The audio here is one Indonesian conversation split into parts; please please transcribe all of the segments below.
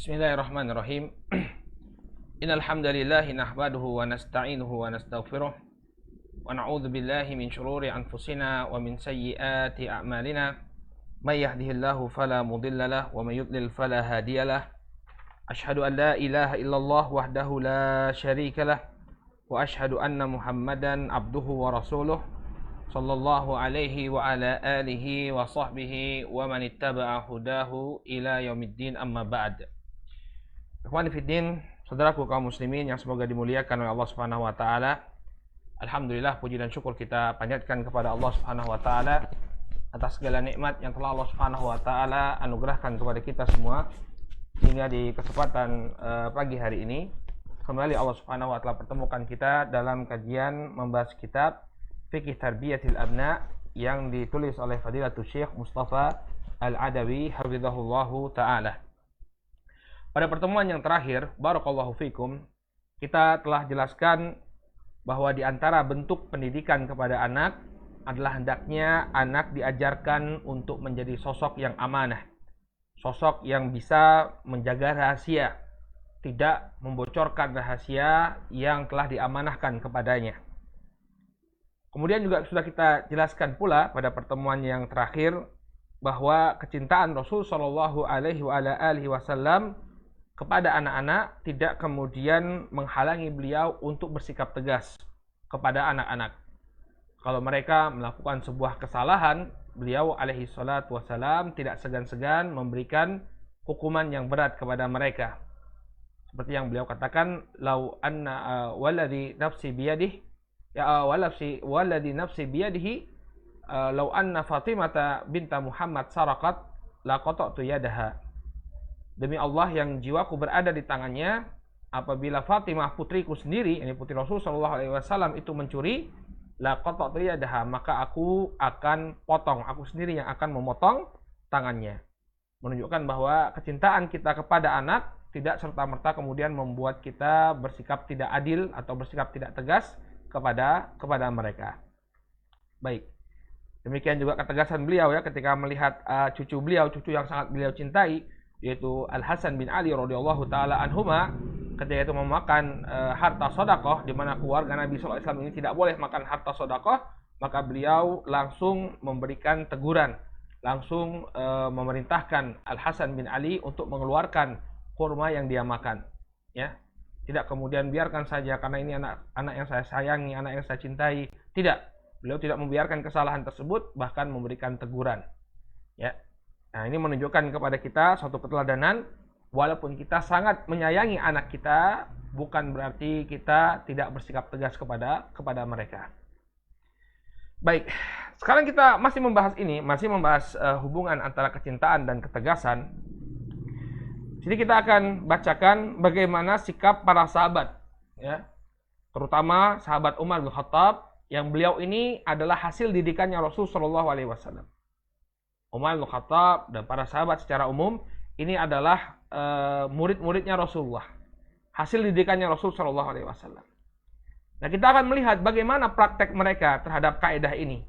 Bismillahirrahmanirrahim. Innal hamdalillah nahmaduhu wa nasta'inuhu wa nastaghfiruh wa na'udzu billahi min shururi anfusina wa min sayyiati a'malina. May yahdihillahu fala mudilla lahu wa may yudlil fala hadiyalah. Ashhadu an la ilaha illallah wahdahu la syarika lah wa ashhadu anna Muhammadan abduhu wa rasuluh sallallahu alaihi wa ala alihi wa sahbihi wa man ittaba'a hudahu ila yaumiddin, amma ba'd. Ikhwani fiddin, saudaraku kaum muslimin yang semoga dimuliakan oleh Allah Subhanahu wa taala. Alhamdulillah, puji dan syukur kita panjatkan kepada Allah Subhanahu wa taala atas segala nikmat yang telah Allah Subhanahu wa taala anugerahkan kepada kita semua, hingga di kesempatan pagi hari ini kembali Allah Subhanahu wa taala pertemukan kita dalam kajian membahas kitab Fiqh Tarbiyatil Abna yang ditulis oleh Fadilatul Syekh Mustafa Al-Adawi hafizahullahu taala. Pada pertemuan yang terakhir, barakallahu fikum, kita telah jelaskan bahwa di antara bentuk pendidikan kepada anak adalah hendaknya anak diajarkan untuk menjadi sosok yang amanah, sosok yang bisa menjaga rahasia, tidak membocorkan rahasia yang telah diamanahkan kepadanya. Kemudian juga sudah kita jelaskan pula pada pertemuan yang terakhir bahwa kecintaan Rasul Shallallahu Alaihi Wasallam kepada anak-anak tidak kemudian menghalangi beliau untuk bersikap tegas kepada anak-anak. Kalau mereka melakukan sebuah kesalahan, beliau alaihi salatu wassalam tidak segan-segan memberikan hukuman yang berat kepada mereka. Seperti yang beliau katakan, lau anna waladhi nafsi biyadihi waladhi nafsi biyadihi lau anna Fatimata binta Muhammad saraqat laqata'tu yadaha. Demi Allah yang jiwaku berada di tangannya, apabila Fatimah putriku sendiri, ini putri Rasul sallallahu alaihi wasallam itu mencuri, laqata'tu yadaha, maka aku akan potong, aku sendiri yang akan memotong tangannya. Menunjukkan bahwa kecintaan kita kepada anak tidak serta-merta kemudian membuat kita bersikap tidak adil atau bersikap tidak tegas kepada mereka. Baik. Demikian juga ketegasan beliau ya ketika melihat cucu beliau, cucu yang sangat beliau cintai, yaitu Al-Hasan bin Ali radhiyallahu taala anhuma, ketika itu memakan harta sedekah, di mana keluarga Nabi sallallahu alaihi wasallam ini tidak boleh makan harta sedekah, maka beliau langsung memberikan teguran, langsung memerintahkan Al-Hasan bin Ali untuk mengeluarkan kurma yang dia makan, ya. Tidak kemudian biarkan saja karena ini anak yang saya sayangi, anak yang saya cintai. Tidak. Beliau tidak membiarkan kesalahan tersebut, bahkan memberikan teguran. Ya. Nah, ini menunjukkan kepada kita suatu keteladanan, walaupun kita sangat menyayangi anak kita, bukan berarti kita tidak bersikap tegas kepada mereka. Baik. Sekarang kita masih membahas hubungan antara kecintaan dan ketegasan. Jadi kita akan bacakan bagaimana sikap para sahabat, ya, terutama sahabat Umar bin Khattab, yang beliau ini adalah hasil didikannya Rasul Shallallahu Alaihi Wasallam. Umar bin Khattab dan para sahabat secara umum ini adalah murid-muridnya Rasulullah, hasil didikannya Rasul Shallallahu Alaihi Wasallam. Nah, kita akan melihat bagaimana praktek mereka terhadap kaidah ini,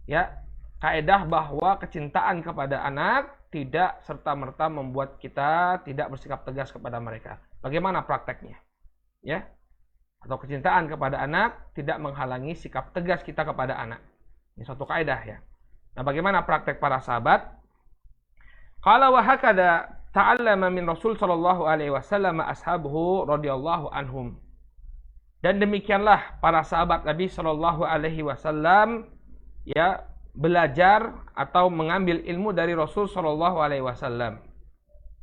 ya, kaidah bahwa kecintaan kepada anak tidak serta-merta membuat kita tidak bersikap tegas kepada mereka. Bagaimana prakteknya? Ya. Atau kecintaan kepada anak tidak menghalangi sikap tegas kita kepada anak. Ini suatu kaidah ya. Nah, bagaimana praktek para sahabat? Qala wa hakada ta'allama min Rasul sallallahu alaihi wasallam ashabuhu radhiyallahu anhum. Dan demikianlah para sahabat Nabi sallallahu alaihi wasallam ya belajar atau mengambil ilmu dari Rasul Shallallahu Alaihi Wasallam,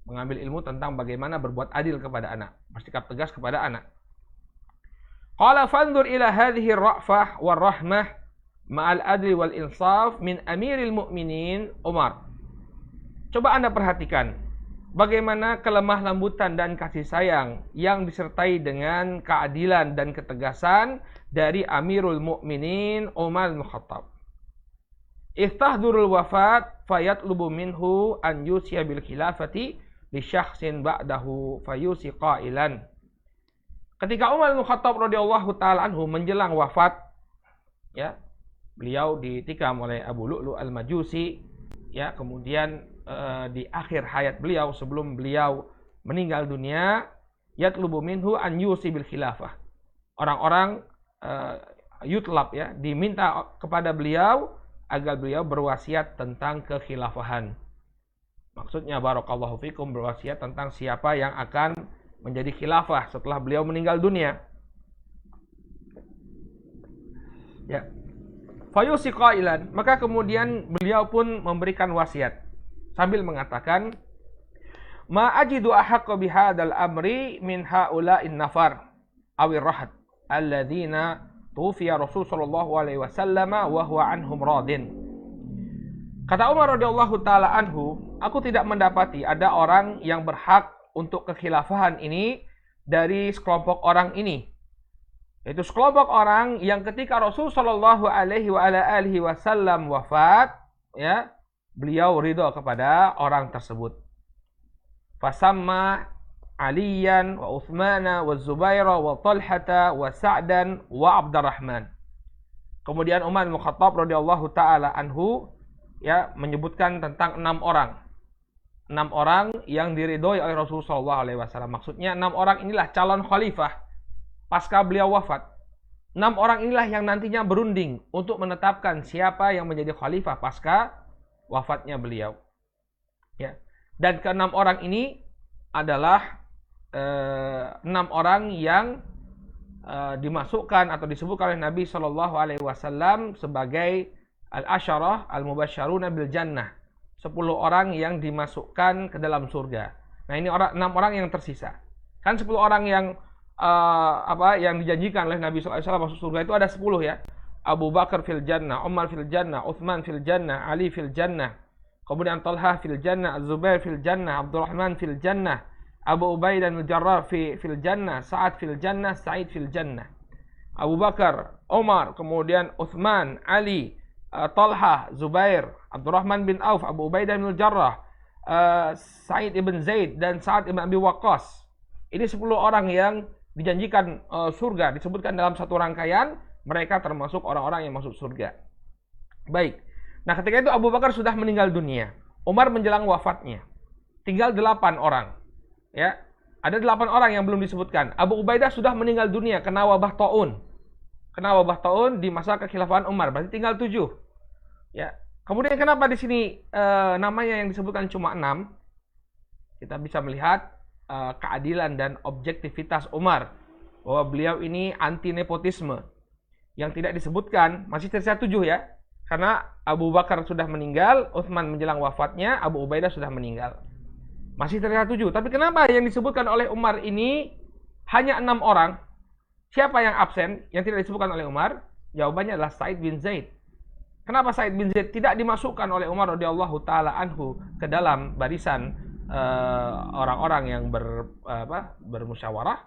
mengambil ilmu tentang bagaimana berbuat adil kepada anak, bersikap tegas kepada anak. Qala fanzur ila hadhihi ar-ra'fah war-rahmah ma'al adli wal insaf min amiril mu'minin Umar. Coba Anda perhatikan bagaimana kelemah lembutan dan kasih sayang yang disertai dengan keadilan dan ketegasan dari Amirul Mukminin Umar bin Khattab. Istahdurul wafat fayatlubu minhu an yusiya bil khilafati li syakhsin ba'dahu fayusi qailan. Ketika Umar bin Khattab radhiyallahu taala anhu menjelang wafat, ya, beliau ditikam oleh Abu Lu'lu' al-Majusi, ya, kemudian di akhir hayat beliau sebelum beliau meninggal dunia, yatlubu minhu an yusibil khilafah. Orang-orang yutlab ya, diminta kepada beliau agar beliau berwasiat tentang kekhilafahan. Maksudnya barakallahu fikum, berwasiat tentang siapa yang akan menjadi khilafah setelah beliau meninggal dunia. Ya. Fayusi qailan, maka kemudian beliau pun memberikan wasiat sambil mengatakan, ma ajidu ahaqqa bihadzal amri min haula'in nafar awir rahat alladzina tufiya Rasul sallallahu alaihi wasallam wa huwa anhum radin. Kata Umar radhiyallahu taala anhu, aku tidak mendapati ada orang yang berhak untuk kekhilafahan ini dari sekelompok orang ini. Yaitu sekelompok orang yang ketika Rasul sallallahu alaihi wasallam wafat, ya, beliau ridho kepada orang tersebut. Fasamma Aliyan wa Uthmana wa Zubaira wa Talhata wa Sa'dan wa Abdurrahman. Kemudian Umar bin Khattab radhiyallahu taala anhu ya menyebutkan tentang 6 orang. 6 orang yang diridhoi oleh Rasul sallallahu alaihi wasallam. Maksudnya 6 orang inilah calon khalifah pasca beliau wafat. 6 orang inilah yang nantinya berunding untuk menetapkan siapa yang menjadi khalifah pasca wafatnya beliau. Ya. Dan ke-6 orang ini adalah 6 orang yang dimasukkan atau disebutkan oleh Nabi Shallallahu Alaihi Wasallam sebagai al-asyarah al-mubasysyaruna bil jannah, 10 orang yang dimasukkan ke dalam surga. Nah ini 6 orang yang tersisa. Kan 10 orang yang yang dijanjikan oleh Nabi Shallallahu Alaihi Wasallam masuk surga itu ada 10 ya. Abu Bakar fil jannah, Umar fil jannah, Uthman fil jannah, Ali fil jannah. Kemudian Talha fil jannah, Az-Zubair fil jannah, Abdurrahman fil jannah, Abu Ubaidah al-Jarrah fil jannah, Sa'ad fil jannah, Sa'id fil jannah. Abu Bakar, Umar, kemudian Uthman, Ali, Talha, Zubair, Abdurrahman bin Auf, Abu Ubaidah al-Jarrah, Sa'id ibn Zaid dan Sa'ad ibn Abi Waqqas. Ini 10 orang yang dijanjikan surga, disebutkan dalam satu rangkaian, mereka termasuk orang-orang yang masuk surga. Baik. Nah, ketika itu Abu Bakar sudah meninggal dunia. Umar menjelang wafatnya. Tinggal 8 orang. Ya. Ada 8 orang yang belum disebutkan. Abu Ubaidah sudah meninggal dunia kena wabah taun. Kena wabah taun di masa kekhilafahan Umar. Berarti tinggal 7. Ya. Kemudian kenapa di sini namanya yang disebutkan cuma 6? Kita bisa melihat keadilan dan objektivitas Umar. Bahwa beliau ini anti nepotisme. Yang tidak disebutkan masih tersisa 7 ya. Karena Abu Bakar sudah meninggal, Utsman menjelang wafatnya, Abu Ubaidah sudah meninggal. Masih tersisa 7. Tapi kenapa yang disebutkan oleh Umar ini hanya 6 orang? Siapa yang absen yang tidak disebutkan oleh Umar? Jawabannya adalah Sa'id bin Zaid. Kenapa Sa'id bin Zaid tidak dimasukkan oleh Umar radhiyallahu taala anhu ke dalam barisan orang-orang yang bermusyawarah?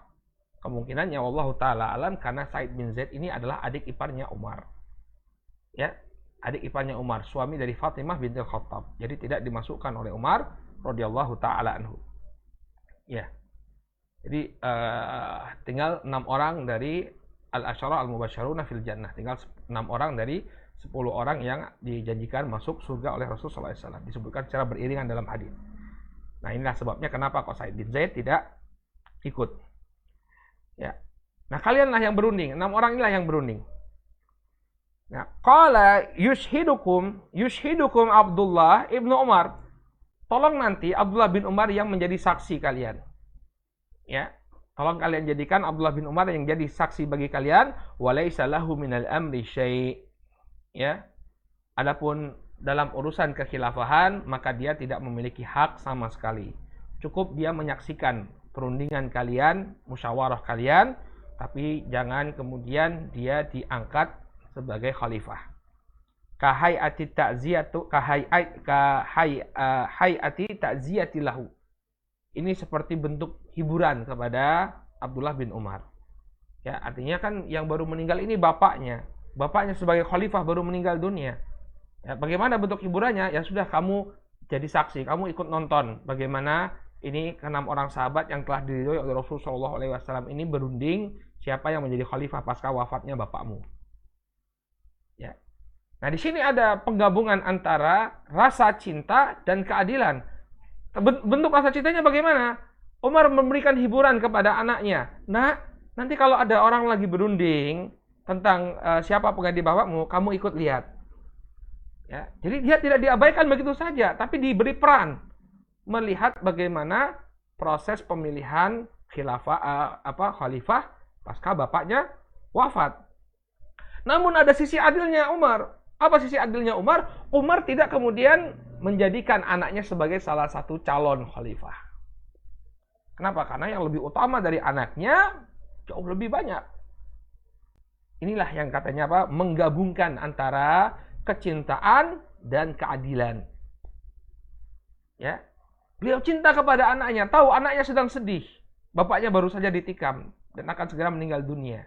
Kemungkinannya wallahu taala alam karena Sa'id bin Zaid ini adalah adik iparnya Umar. Ya, adik iparnya Umar, suami dari Fatimah binti Khattab. Jadi tidak dimasukkan oleh Umar radhiyallahu taala anhu. Ya. Jadi tinggal 6 orang dari al-asyarah al-mubasysyaruna fil jannah. Tinggal 6 orang dari 10 orang yang dijanjikan masuk surga oleh Rasul sallallahu alaihi wasallam. Disebutkan secara beriringan dalam hadis. Nah, inilah sebabnya kenapa kok Sa'id bin Zaid tidak ikut. Ya. Nah, kalianlah yang berunding. 6 orang inilah yang berunding. Nah, qala yushhidukum Abdullah ibnu Umar. Tolong nanti Abdullah bin Umar yang menjadi saksi kalian. Ya. Tolong kalian jadikan Abdullah bin Umar yang jadi saksi bagi kalian. Walaisa lahu minal amri syai'. Ya. Adapun dalam urusan kekhilafahan, maka dia tidak memiliki hak sama sekali. Cukup dia menyaksikan perundingan kalian, musyawarah kalian, tapi jangan kemudian dia diangkat sebagai khalifah. Kahayati ta'ziyatu kahayati ta'ziyati lahu. Ini seperti bentuk hiburan kepada Abdullah bin Umar. Ya, artinya kan yang baru meninggal ini bapaknya. Bapaknya sebagai khalifah baru meninggal dunia. Ya, bagaimana bentuk hiburannya? Ya sudah, kamu jadi saksi, kamu ikut nonton bagaimana ini 6 orang sahabat yang telah diridhoi oleh Rasulullah sallallahu alaihi wasallam ini berunding siapa yang menjadi khalifah pasca wafatnya bapakmu. Ya. Nah, di sini ada penggabungan antara rasa cinta dan keadilan. Bentuk rasa cintanya bagaimana? Umar memberikan hiburan kepada anaknya. Nah, nanti kalau ada orang lagi berunding tentang siapa pengganti bapakmu, kamu ikut lihat. Ya, jadi dia tidak diabaikan begitu saja, tapi diberi peran melihat bagaimana proses pemilihan khalifah pasca bapaknya wafat. Namun ada sisi adilnya Umar. Apa sisi adilnya Umar? Umar tidak kemudian menjadikan anaknya sebagai salah satu calon khalifah. Kenapa? Karena yang lebih utama dari anaknya jauh lebih banyak. Inilah yang katanya apa? Menggabungkan antara kecintaan dan keadilan. Ya. Beliau cinta kepada anaknya, tahu anaknya sedang sedih. Bapaknya baru saja ditikam dan akan segera meninggal dunia.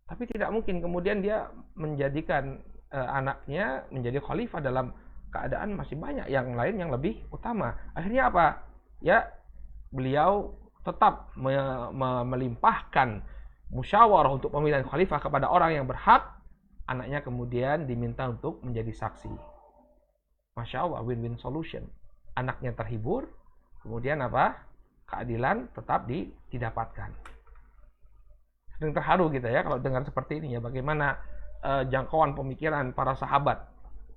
Tapi tidak mungkin kemudian dia menjadikan anaknya menjadi khalifah dalam keadaan masih banyak yang lain yang lebih utama. Akhirnya apa? Ya, beliau tetap melimpahkan musyawarah untuk pemilihan khalifah kepada orang yang berhak. Anaknya kemudian diminta untuk menjadi saksi. Masya Allah, win-win solution. Anaknya terhibur, kemudian apa? Keadilan tetap didapatkan. Sering terharu kita ya kalau dengar seperti ini ya, bagaimana jangkauan pemikiran para sahabat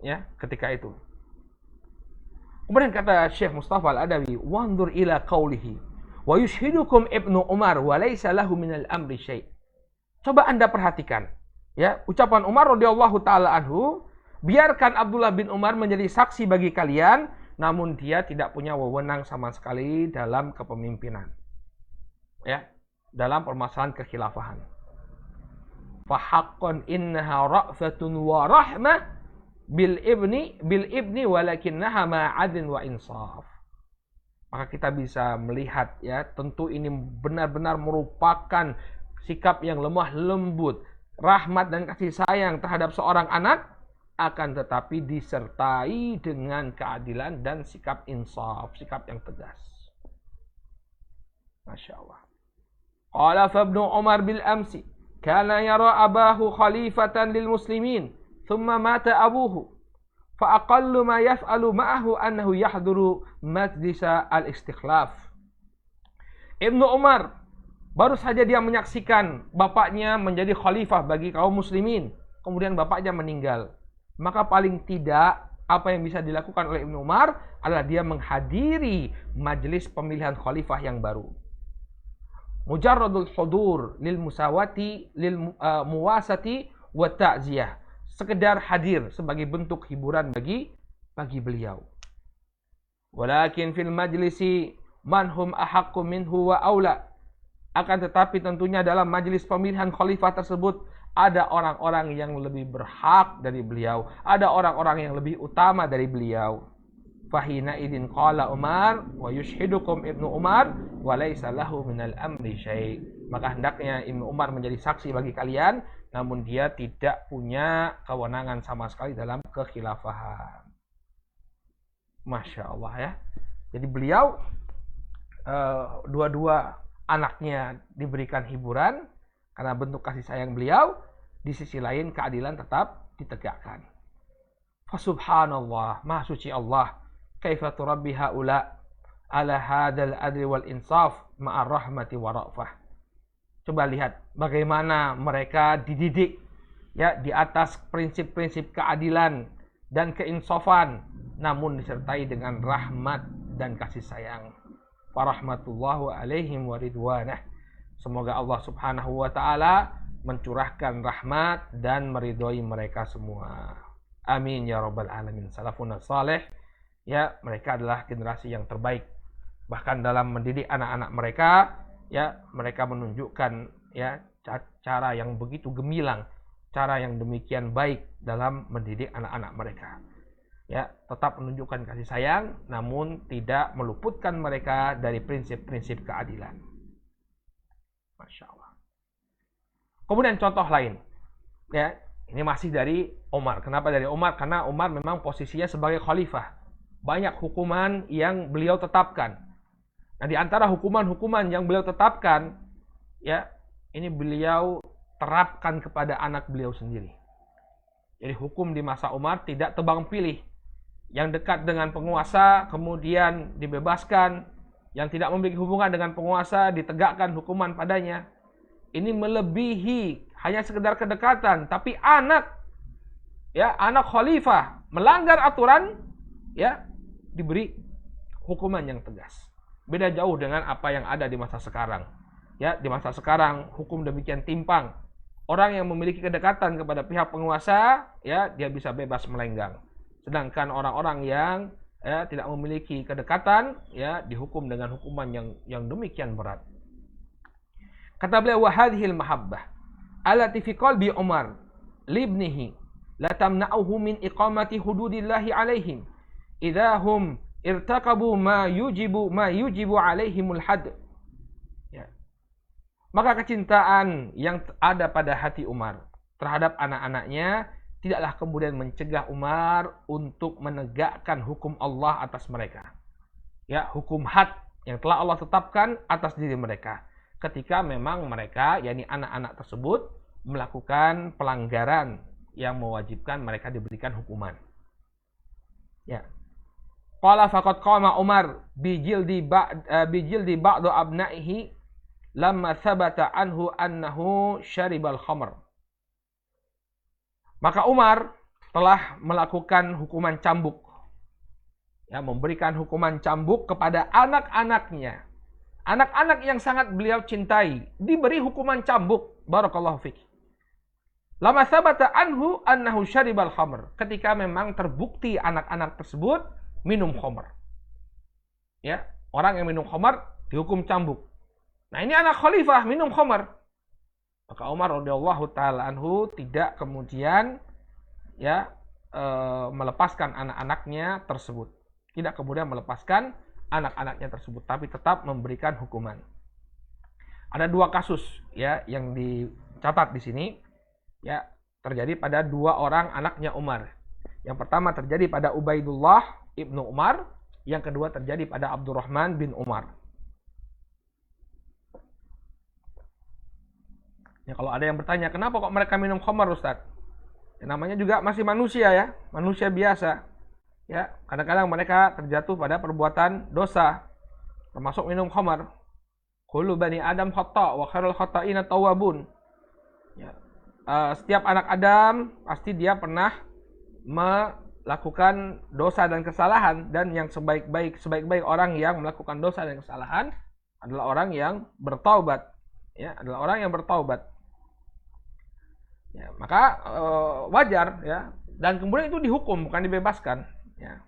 ya ketika itu. Kemudian kata Syekh Mustafa Al-Adawi, "Wanzur ila qawlihi wa yushhidukum Ibnu Umar wa laysa lahu minal amri syai'." Coba Anda perhatikan ya, ucapan Umar radhiyallahu taala anhu, biarkan Abdullah bin Umar menjadi saksi bagi kalian, namun dia tidak punya wewenang sama sekali dalam kepemimpinan. Ya, dalam permasalahan kekhilafahan. Fahaqqan innaha ra'fatun wa rahmah bil ibni walakinnaha ma'adin wa insaf. Maka kita bisa melihat ya, tentu ini benar-benar merupakan sikap yang lemah lembut, rahmat dan kasih sayang terhadap seorang anak, akan tetapi disertai dengan keadilan dan sikap insaf, sikap yang tegas. Masya Allah. Qala Ibnu Umar bil amsi kana yara abahu khalifatan lil muslimin thumma mata abuhu fa aqallu ma yaf'alu ma'ahu annahu yahduru majlisa al-istikhlaf. Ibnu Umar baru saja dia menyaksikan bapaknya menjadi khalifah bagi kaum muslimin, kemudian bapaknya meninggal. Maka paling tidak apa yang bisa dilakukan oleh Ibnu Umar adalah dia menghadiri majelis pemilihan khalifah yang baru. Mujarradul hudur lil musawati lil muwasati wa ta'ziyah, sekedar hadir sebagai bentuk hiburan bagi beliau. Walakin fil majlisi man hum ahaqqu minhu wa aula. Akan tetapi tentunya dalam majelis pemilihan khalifah tersebut ada orang-orang yang lebih berhak dari beliau, ada orang-orang yang lebih utama dari beliau. Fahina idin qala Umar wa yushhidukum Ibnu Umar wa laysa lahu minal amri syai'. Maka hendaknya Ibnu Umar menjadi saksi bagi kalian, namun dia tidak punya kewenangan sama sekali dalam kekhilafahan. Masya Allah ya. Jadi beliau dua-dua anaknya diberikan hiburan karena bentuk kasih sayang beliau. Di sisi lain keadilan tetap ditegakkan. Fasubhanallah, maha suci Allah. Kaifa turabbi haula ala hadzal adli wal insaf ma'ar rahmati wa ra'fah. Coba lihat bagaimana mereka dididik ya di atas prinsip-prinsip keadilan dan keinsafan, namun disertai dengan rahmat dan kasih sayang. Farahmatullahu alaihim wa ridwanah. Semoga Allah Subhanahu wa taala mencurahkan rahmat dan meridhoi mereka semua. Amin ya rabbal alamin. Salafun salih ya, mereka adalah generasi yang terbaik. Bahkan dalam mendidik anak-anak mereka ya, mereka menunjukkan ya cara yang begitu gemilang, cara yang demikian baik dalam mendidik anak-anak mereka. Ya, tetap menunjukkan kasih sayang namun tidak meluputkan mereka dari prinsip-prinsip keadilan. Masya Allah. Kemudian contoh lain. Ya, ini masih dari Umar. Kenapa dari Umar? Karena Umar memang posisinya sebagai khalifah. Banyak hukuman yang beliau tetapkan. Nah, di antara hukuman-hukuman yang beliau tetapkan, ya, ini beliau terapkan kepada anak beliau sendiri. Jadi hukum di masa Umar tidak tebang pilih. Yang dekat dengan penguasa kemudian dibebaskan, yang tidak memiliki hubungan dengan penguasa ditegakkan hukuman padanya. Ini melebihi hanya sekedar kedekatan, tapi anak khalifah melanggar aturan, ya, diberi hukuman yang tegas. Beda jauh dengan apa yang ada di masa sekarang. Ya, di masa sekarang hukum demikian timpang. Orang yang memiliki kedekatan kepada pihak penguasa, ya, dia bisa bebas melenggang. Sedangkan orang-orang yang tidak memiliki kedekatan, ya, dihukum dengan hukuman yang demikian berat. Kata beliau, wa hadhil mahabbah allati fi qalbi Umar libnihi la tamna'uhu min iqamati hududillahi alaihim idza hum irtaqabu ma yujibu alaihimul had. Ya. Maka kecintaan yang ada pada hati Umar terhadap anak-anaknya tidaklah kemudian mencegah Umar untuk menegakkan hukum Allah atas mereka. Ya, hukum had yang telah Allah tetapkan atas diri mereka. Ketika memang mereka, yakni anak-anak tersebut, melakukan pelanggaran yang mewajibkan mereka diberikan hukuman. Ya. Qala faqad qama Umar bijildi ba'du abna'ihi lamma thabata anhu annahu syaribal khamr. Maka Umar telah melakukan hukuman cambuk. Ya, memberikan hukuman cambuk kepada anak-anaknya. Anak-anak yang sangat beliau cintai diberi hukuman cambuk. Barakallahu fiik. Lama sabata anhu annahu syaribal khamr. Ketika memang terbukti anak-anak tersebut minum khamr. Ya, orang yang minum khamr dihukum cambuk. Nah, ini anak khalifah minum khamr. Maka Umar radhiyallahu taala anhu tidak kemudian melepaskan anak-anaknya tersebut. Tidak kemudian melepaskan anak-anaknya tersebut, tapi tetap memberikan hukuman. Ada dua kasus, ya, yang dicatat di sini, ya, terjadi pada dua orang anaknya Umar. Yang pertama terjadi pada Ubaidullah ibnu Umar, yang kedua terjadi pada Abdurrahman bin Umar. Ya, kalau ada yang bertanya, kenapa kok mereka minum khamar, Ustaz? Ya, namanya juga masih manusia, ya, manusia biasa. Ya, kadang-kadang mereka terjatuh pada perbuatan dosa, termasuk minum khamar. Kullu bani Adam khata' wa khairul khata'ina tawwabun. Ya. Setiap anak Adam pasti dia pernah melakukan dosa dan kesalahan, dan yang sebaik-baik orang yang melakukan dosa dan kesalahan adalah orang yang bertaubat. Ya, adalah orang yang bertaubat. Ya, maka wajar, ya, dan kemudian itu dihukum, bukan dibebaskan. Ya.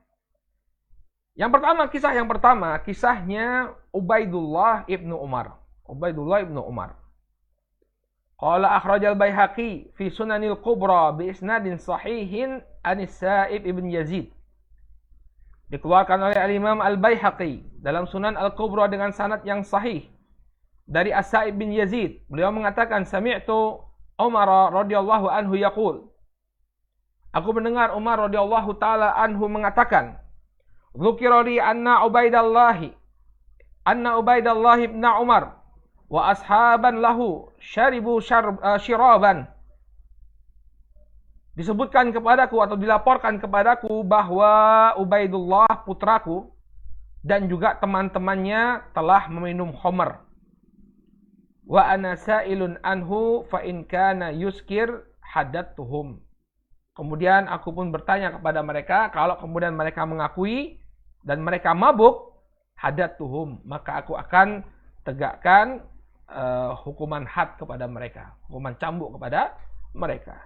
Kisah yang pertama, kisahnya Ubaidullah ibnu Umar. Ubaidullah ibnu Umar. Qala akhrajal Baihaqi fi Sunanil Kubra bi isnadin sahihin anis Sa'ib ibn Yazid. Dikeluarkan oleh Al-Imam Al-Baihaqi dalam Sunan Al-Kubra dengan sanad yang sahih dari As-Sa'ib bin Yazid. Beliau mengatakan, sami'tu Umar radhiyallahu anhu yaqul. Aku mendengar Umar radhiyallahu taala anhu mengatakan, "Dzukira li anna Ubaidallah ibn Umar wa ashaban lahu syaribu syiraban." Disebutkan kepadaku atau dilaporkan kepadaku bahwa Ubaidullah putraku dan juga teman-temannya telah meminum khamr. Wa ana sa'ilun anhu fa in kana yuskir hadattuhum. Kemudian aku pun bertanya kepada mereka, kalau kemudian mereka mengakui dan mereka mabuk, hadattuhum, maka aku akan tegakkan hukuman had kepada mereka, hukuman cambuk kepada mereka.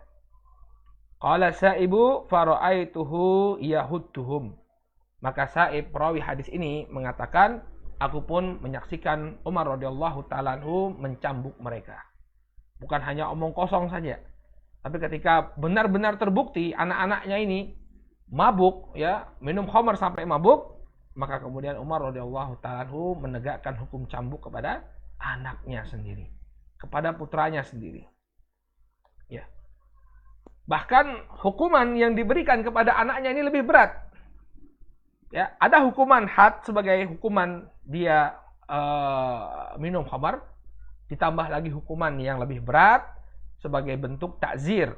Qala Sa'ibu fara'aituhu yahudduhum. Maka Sa'ib perawi hadis ini mengatakan, aku pun menyaksikan Umar radhiyallahu ta'ala anhu mencambuk mereka. Bukan hanya omong kosong saja, tapi ketika benar-benar terbukti anak-anaknya ini mabuk, ya, minum khamr sampai mabuk, maka kemudian Umar radhiyallahu ta'ala anhu menegakkan hukum cambuk kepada anaknya sendiri, kepada putranya sendiri. Ya. Bahkan hukuman yang diberikan kepada anaknya ini lebih berat. Ya, ada hukuman had sebagai hukuman dia minum khamr, ditambah lagi hukuman yang lebih berat sebagai bentuk takzir,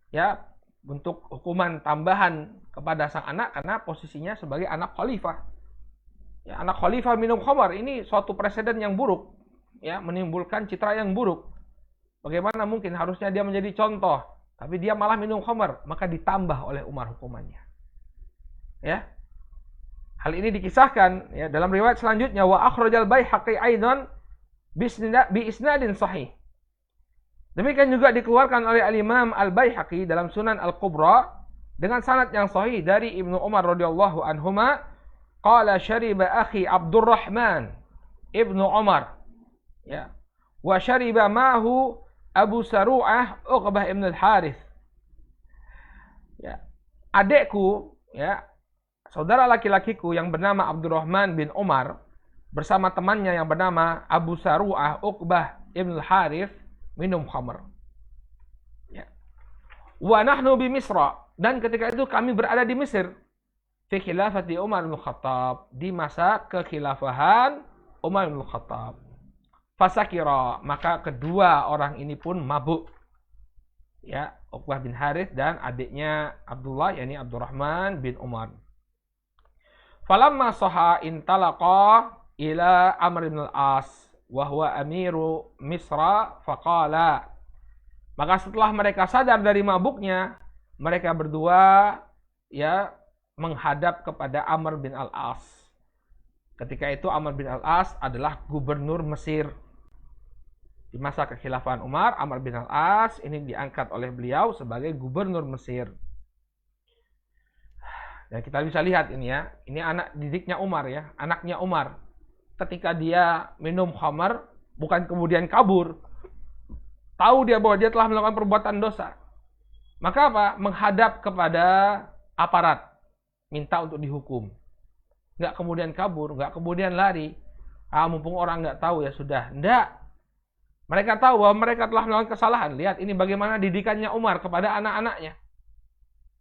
ya, bentuk hukuman tambahan kepada sang anak karena posisinya sebagai anak khalifah. Ya, anak khalifah minum khamar, ini suatu presiden yang buruk, ya, menimbulkan citra yang buruk. Bagaimana mungkin, harusnya dia menjadi contoh, tapi dia malah minum khamar, maka ditambah oleh Umar hukumannya. Ya. Hal ini dikisahkan ya dalam riwayat selanjutnya, wa akhrajal Baihaqi aidan bi isnadin sahih. Demikian juga dikeluarkan oleh Al-Imam Al-Baihaqi dalam Sunan Al-Kubra dengan sanad yang sahih dari Ibnu Umar radhiyallahu anhuma, qala syariba akhi Abdurrahman Ibnu Umar, ya, wa syariba ma'hu Abu Saru'ah Uqbah Ibn Al-Harith. Ya, adekku, ya, saudara laki-lakiku yang bernama Abdurrahman bin Umar bersama temannya yang bernama Abu Saru'ah Uqbah Ibn Al-Harith minum khamr. Ya. Wa nahnu bi Misra, dan ketika itu kami berada di Mesir. Fi khilafati Umar bin Khattab, di masa kekhilafahan Umar bin Khattab. Fasakira, maka kedua orang ini pun mabuk. Ya, Uqbah bin Harith dan adiknya Abdullah, yakni Abdurrahman bin Umar. Falamma saha intalaqa ila Amr bin al-As wa huwa amiru Misra faqala. Maka setelah mereka sadar dari mabuknya, mereka berdua ya menghadap kepada Amr bin al-As. Ketika itu Amr bin al-As adalah gubernur Mesir. Di masa kekhilafahan Umar, Amr bin al-As ini diangkat oleh beliau sebagai gubernur Mesir. Dan kita bisa lihat ini ya, ini anak didiknya Umar ya, anaknya Umar. Ketika dia minum khamar, bukan kemudian kabur, tahu dia bahwa dia telah melakukan perbuatan dosa, maka apa? Menghadap kepada aparat, minta untuk dihukum. Nggak kemudian kabur, nggak kemudian lari. Mumpung orang nggak tahu ya sudah. Nggak. Mereka tahu bahwa mereka telah melakukan kesalahan. Lihat ini bagaimana didikannya Umar kepada anak-anaknya.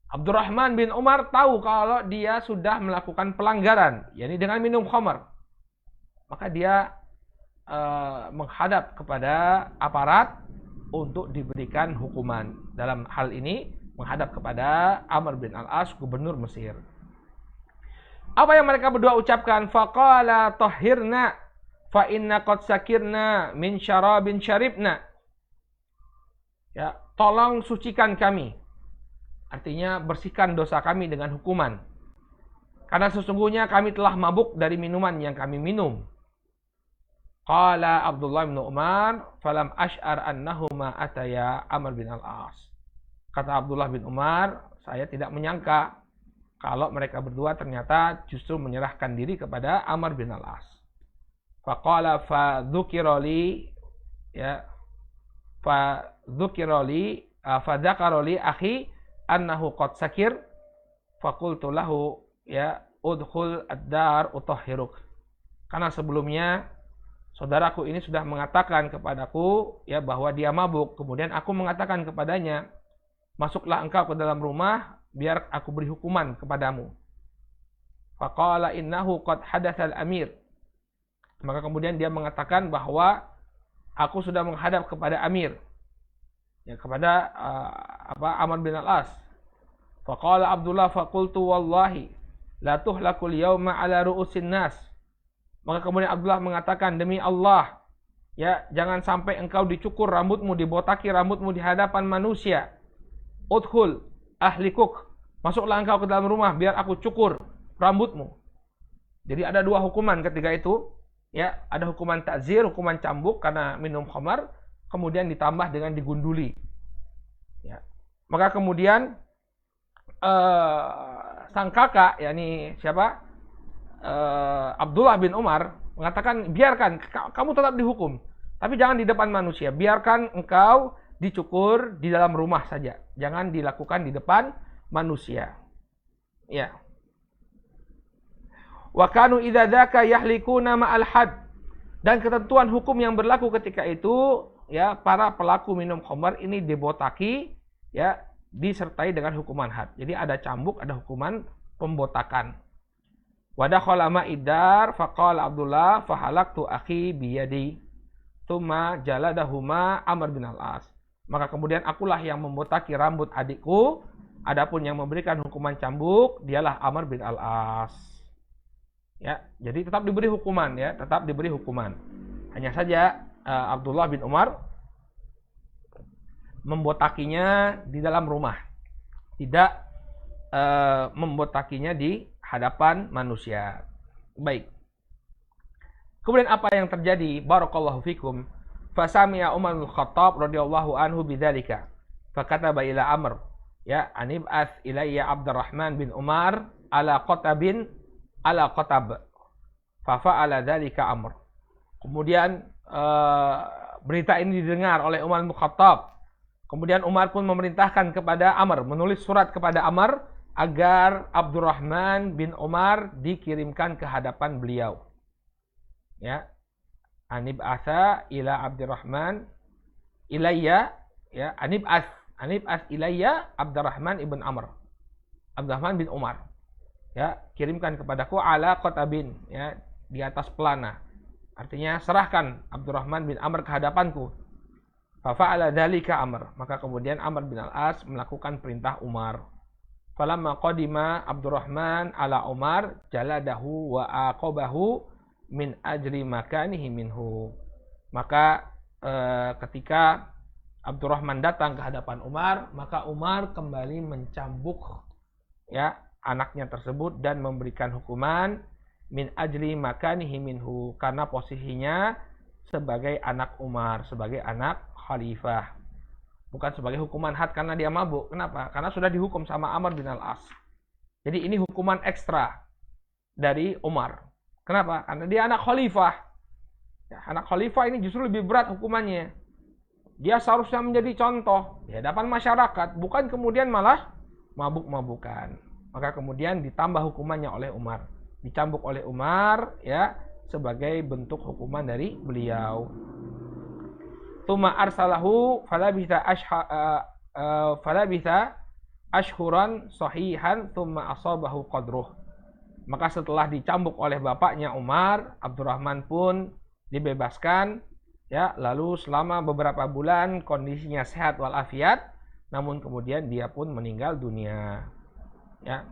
Abdurrahman bin Umar tahu kalau dia sudah melakukan pelanggaran, yakni dengan minum khamar. Maka dia menghadap kepada aparat untuk diberikan hukuman. Dalam hal ini menghadap kepada Amr bin al-As, gubernur Mesir. Apa yang mereka berdua ucapkan? Faqala tahhirna fa inna qad sakirna min syarabin syaribna. Ya, tolong sucikan kami. Artinya bersihkan dosa kami dengan hukuman. Karena sesungguhnya kami telah mabuk dari minuman yang kami minum. Qala Abdullah bin Umar, falam ash'ar annahuma ataya Amr bin al-As. Kata Abdullah bin Umar, saya tidak menyangka kalau mereka berdua ternyata justru menyerahkan diri kepada Amr bin al-As. Faqala fadzukirali, ya, fadzakaroli akhi annahu qad sakir faqultu lahu ya udkhul ad-dar utahhiruk. Karena sebelumnya saudaraku ini sudah mengatakan kepadaku ya bahwa dia mabuk, kemudian aku mengatakan kepadanya, masuklah engkau ke dalam rumah biar aku beri hukuman kepadamu. Faqala innahu qad hadatsal amir. Maka kemudian dia mengatakan bahwa aku sudah menghadap kepada amir, ya, kepada Amr bin al-As. Faqala Abdullah faqultu wallahi la tuhlakul yawma ala ru'usin nas. Maka kemudian Abdullah mengatakan, demi Allah, ya, jangan sampai engkau dicukur rambutmu, dibotaki rambutmu di hadapan manusia. Udkhul ahlikuk, masuklah engkau ke dalam rumah biar aku cukur rambutmu. Jadi ada dua hukuman ketika itu, ya, ada hukuman ta'zir, hukuman cambuk karena minum khamar, kemudian ditambah dengan digunduli. Ya. Maka kemudian sang kakak, yakni siapa? Abdullah bin Umar mengatakan, biarkan kamu tetap dihukum, tapi jangan di depan manusia. Biarkan engkau dicukur di dalam rumah saja, jangan dilakukan di depan manusia. Ya. Wa kanu idza dzaka yahlikuna ma'al had. Dan ketentuan hukum yang berlaku ketika itu, ya, para pelaku minum khamar ini dibotaki, ya, disertai dengan hukuman had. Jadi ada cambuk, ada hukuman pembotakan. Wa dakhala ma'idar faqala Abdullah fahalaktu akhi biyadi tsumma jaladahuma Amr bin al-As. Maka kemudian akulah yang membotaki rambut adikku, adapun yang memberikan hukuman cambuk dialah Amr bin al-As. Ya, jadi tetap diberi hukuman ya, tetap diberi hukuman. Hanya saja Abdullah bin Umar membotakinya di dalam rumah, tidak membotakinya di hadapan manusia. Baik. Kemudian apa yang terjadi? Barakallahu fikum. Fasami'a Umar bin Khattab radhiyallahu anhu bidzalika. Fakataba ila Amr, ya, anib'ats ilayya Abdurrahman bin Umar ala qatab. Fa fa'ala dzalika Amr. Kemudian berita ini didengar oleh Umar bin Khattab. Kemudian Umar pun memerintahkan kepada Amr, menulis surat kepada Amr agar Abdurrahman bin Umar dikirimkan ke hadapan beliau. Ya, anib'atsa ila Abdurrahman ilayya, ya, anib'ats ilayya Abdurrahman ibn Amr, Abdurrahman bin Umar, ya, kirimkan kepadaku ala qatabin, ya, di atas pelana, artinya serahkan Abdurrahman bin Amr ke hadapanku. Fa fa'ala dzalika Amr, maka kemudian Amr bin Al-As melakukan perintah Umar. Falamma qadima Abdurrahman ala Umar jaladahu wa aqabahu min ajri makanihi minhu. Maka ketika Abdurrahman datang ke hadapan Umar, maka Umar kembali mencambuk, ya, anaknya tersebut dan memberikan hukuman min ajri makanihi minhu, karena posisinya sebagai anak Umar, sebagai anak khalifah, bukan sebagai hukuman had karena dia mabuk. Kenapa? Karena sudah dihukum sama Amr bin Al-As. Jadi ini hukuman ekstra dari Umar. Kenapa? Karena dia anak khalifah. Ya, anak khalifah ini justru lebih berat hukumannya. Dia seharusnya menjadi contoh di hadapan masyarakat, bukan kemudian malah mabuk-mabukan. Maka kemudian ditambah hukumannya oleh Umar. Dicambuk oleh Umar, ya, sebagai bentuk hukuman dari beliau. Tsumma arsalahu falabitha ashhuran sahihan tsumma asabahu qadruh. Maka setelah dicambuk oleh bapaknya Umar, Abdurrahman pun dibebaskan, ya, lalu selama beberapa bulan kondisinya sehat walafiat, namun kemudian dia pun meninggal dunia, ya.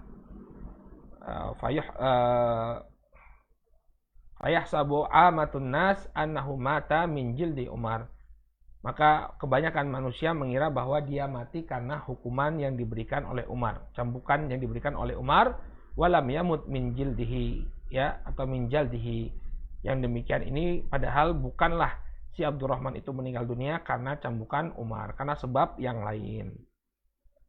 Fayahsabu amatun nas annahu mata min jildi Umar. Maka kebanyakan manusia mengira bahwa dia mati karena hukuman yang diberikan oleh Umar, cambukan yang diberikan oleh Umar, walam yamut min jildihi, ya, atau min jaldihi. Yang demikian ini padahal bukanlah si Abdurrahman itu meninggal dunia karena cambukan Umar, karena sebab yang lain.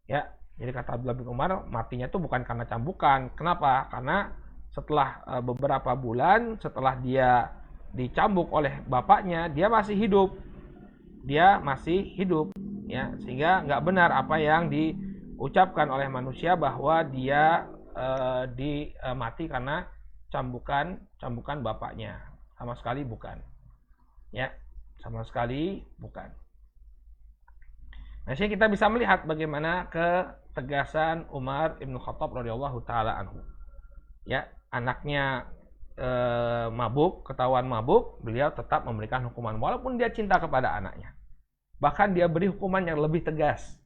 Ya, jadi kata Abdullah bin Umar, matinya itu bukan karena cambukan. Kenapa? Karena setelah beberapa bulan setelah dia dicambuk oleh bapaknya, dia masih hidup. Ya, sehingga nggak benar apa yang diucapkan oleh manusia bahwa dia mati karena cambukan bapaknya. Sama sekali bukan. Ya, sama sekali bukan. Nah, sini kita bisa melihat bagaimana ketegasan Umar Ibn Khattab radhiyallahu taala anhu. Ya, anaknya mabuk, ketahuan mabuk, beliau tetap memberikan hukuman walaupun dia cinta kepada anaknya. Bahkan dia beri hukuman yang lebih tegas.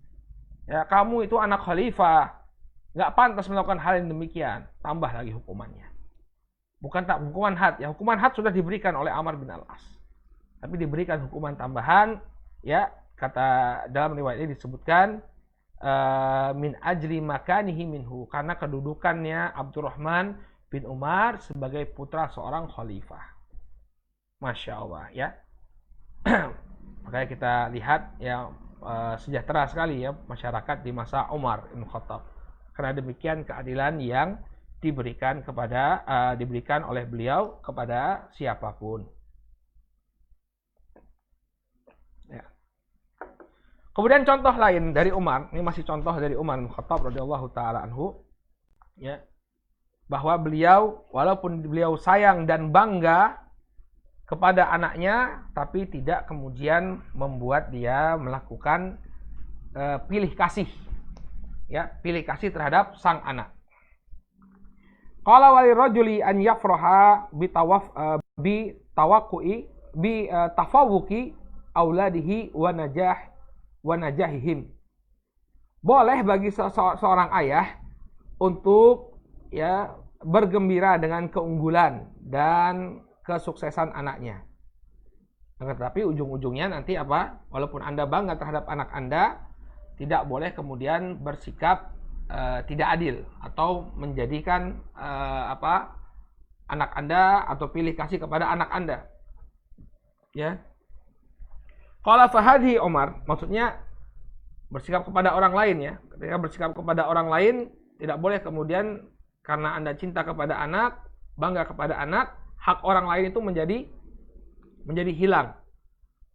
Ya, kamu itu anak khalifah, nggak pantas melakukan hal yang demikian, tambah lagi hukumannya. Bukan tak hukuman had, ya, hukuman had sudah diberikan oleh Amr bin Al-As, tapi diberikan hukuman tambahan, ya, kata dalam riwayat ini disebutkan min ajri makanihi minhu, karena kedudukannya Abdurrahman bin Umar sebagai putra seorang khalifah. Masya Allah, ya. Makanya kita lihat, ya, sejahtera sekali, ya, masyarakat di masa Umar bin Khattab. Karena demikian keadilan yang diberikan oleh beliau kepada siapapun. Ya. Kemudian contoh lain dari Umar, ini masih contoh dari Umar bin Khattab radhiyallahu taala anhu, ya, bahwa beliau walaupun beliau sayang dan bangga kepada anaknya, tapi tidak kemudian membuat dia melakukan pilih kasih. Ya, pilih kasih terhadap sang anak. Qala wali rajuli an yafraha bi tafawuqi auladihi wa najahihim. Boleh bagi seorang ayah untuk, ya, bergembira dengan keunggulan dan kesuksesan anaknya. Tetapi ujung-ujungnya nanti apa? Walaupun Anda bangga terhadap anak Anda, tidak boleh kemudian bersikap tidak adil atau menjadikan anak Anda atau pilih kasih kepada anak Anda. Ya. Qala fahadhi Umar, maksudnya bersikap kepada orang lain ya. Ketika bersikap kepada orang lain, tidak boleh kemudian karena Anda cinta kepada anak, bangga kepada anak, hak orang lain itu menjadi hilang.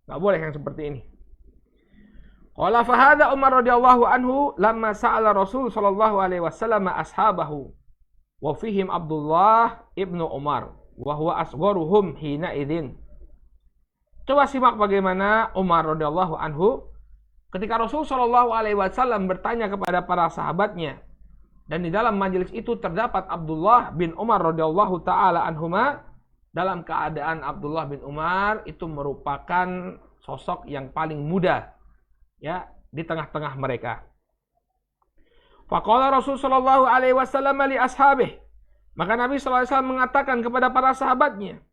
Enggak boleh yang seperti ini. Qala fahadha Umar radhiyallahu anhu lamma sa'ala Rasul sallallahu alaihi wasallam ashabahu wa fihim Abdullah ibnu Umar wa huwa asgharuhum hina idzin. Coba simak bagaimana Umar radhiyallahu anhu ketika Rasul sallallahu alaihi wasallam bertanya kepada para sahabatnya, dan di dalam majelis itu terdapat Abdullah bin Umar radhiyallahu taala anhuma, dalam keadaan Abdullah bin Umar itu merupakan sosok yang paling muda ya di tengah-tengah mereka. Faqala Rasul sallallahu alaihi wasallam li ashabih, maka Nabi sallallahu alaihi wasallam mengatakan kepada para sahabatnya,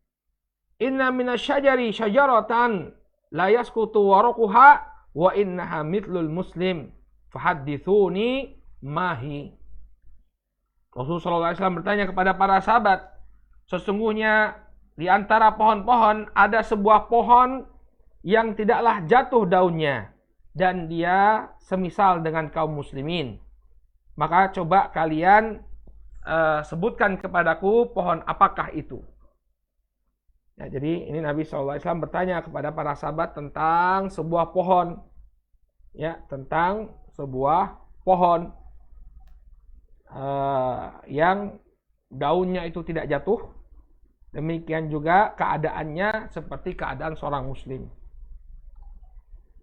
inna minasyajari syajaratan la yasqutu waraquha wa innaha mithlul muslim fahaddithuni mahi. Rasul sallallahu alaihi wasallam bertanya kepada para sahabat, sesungguhnya di antara pohon-pohon ada sebuah pohon yang tidaklah jatuh daunnya dan dia semisal dengan kaum muslimin. Maka coba kalian sebutkan kepadaku pohon apakah itu. Ya, jadi ini Nabi SAW bertanya kepada para sahabat tentang sebuah pohon. Ya, tentang sebuah pohon yang daunnya itu tidak jatuh. Demikian juga keadaannya seperti keadaan seorang muslim.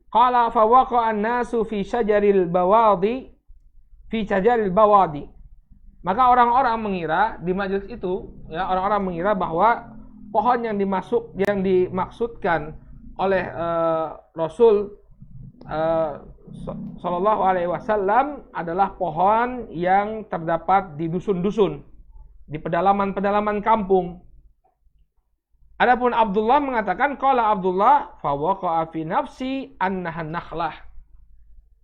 Qala fa waqa'an nasu fi syajaril bawadi Maka orang-orang mengira di majelis itu, ya, orang-orang mengira bahwa pohon yang dimaksudkan oleh Rasul sallallahu alaihi wasallam adalah pohon yang terdapat di dusun-dusun, di pedalaman-pedalaman kampung. Adapun Abdullah mengatakan, qala Abdullah fa waqa'a fi nafsi annaha nakhlah.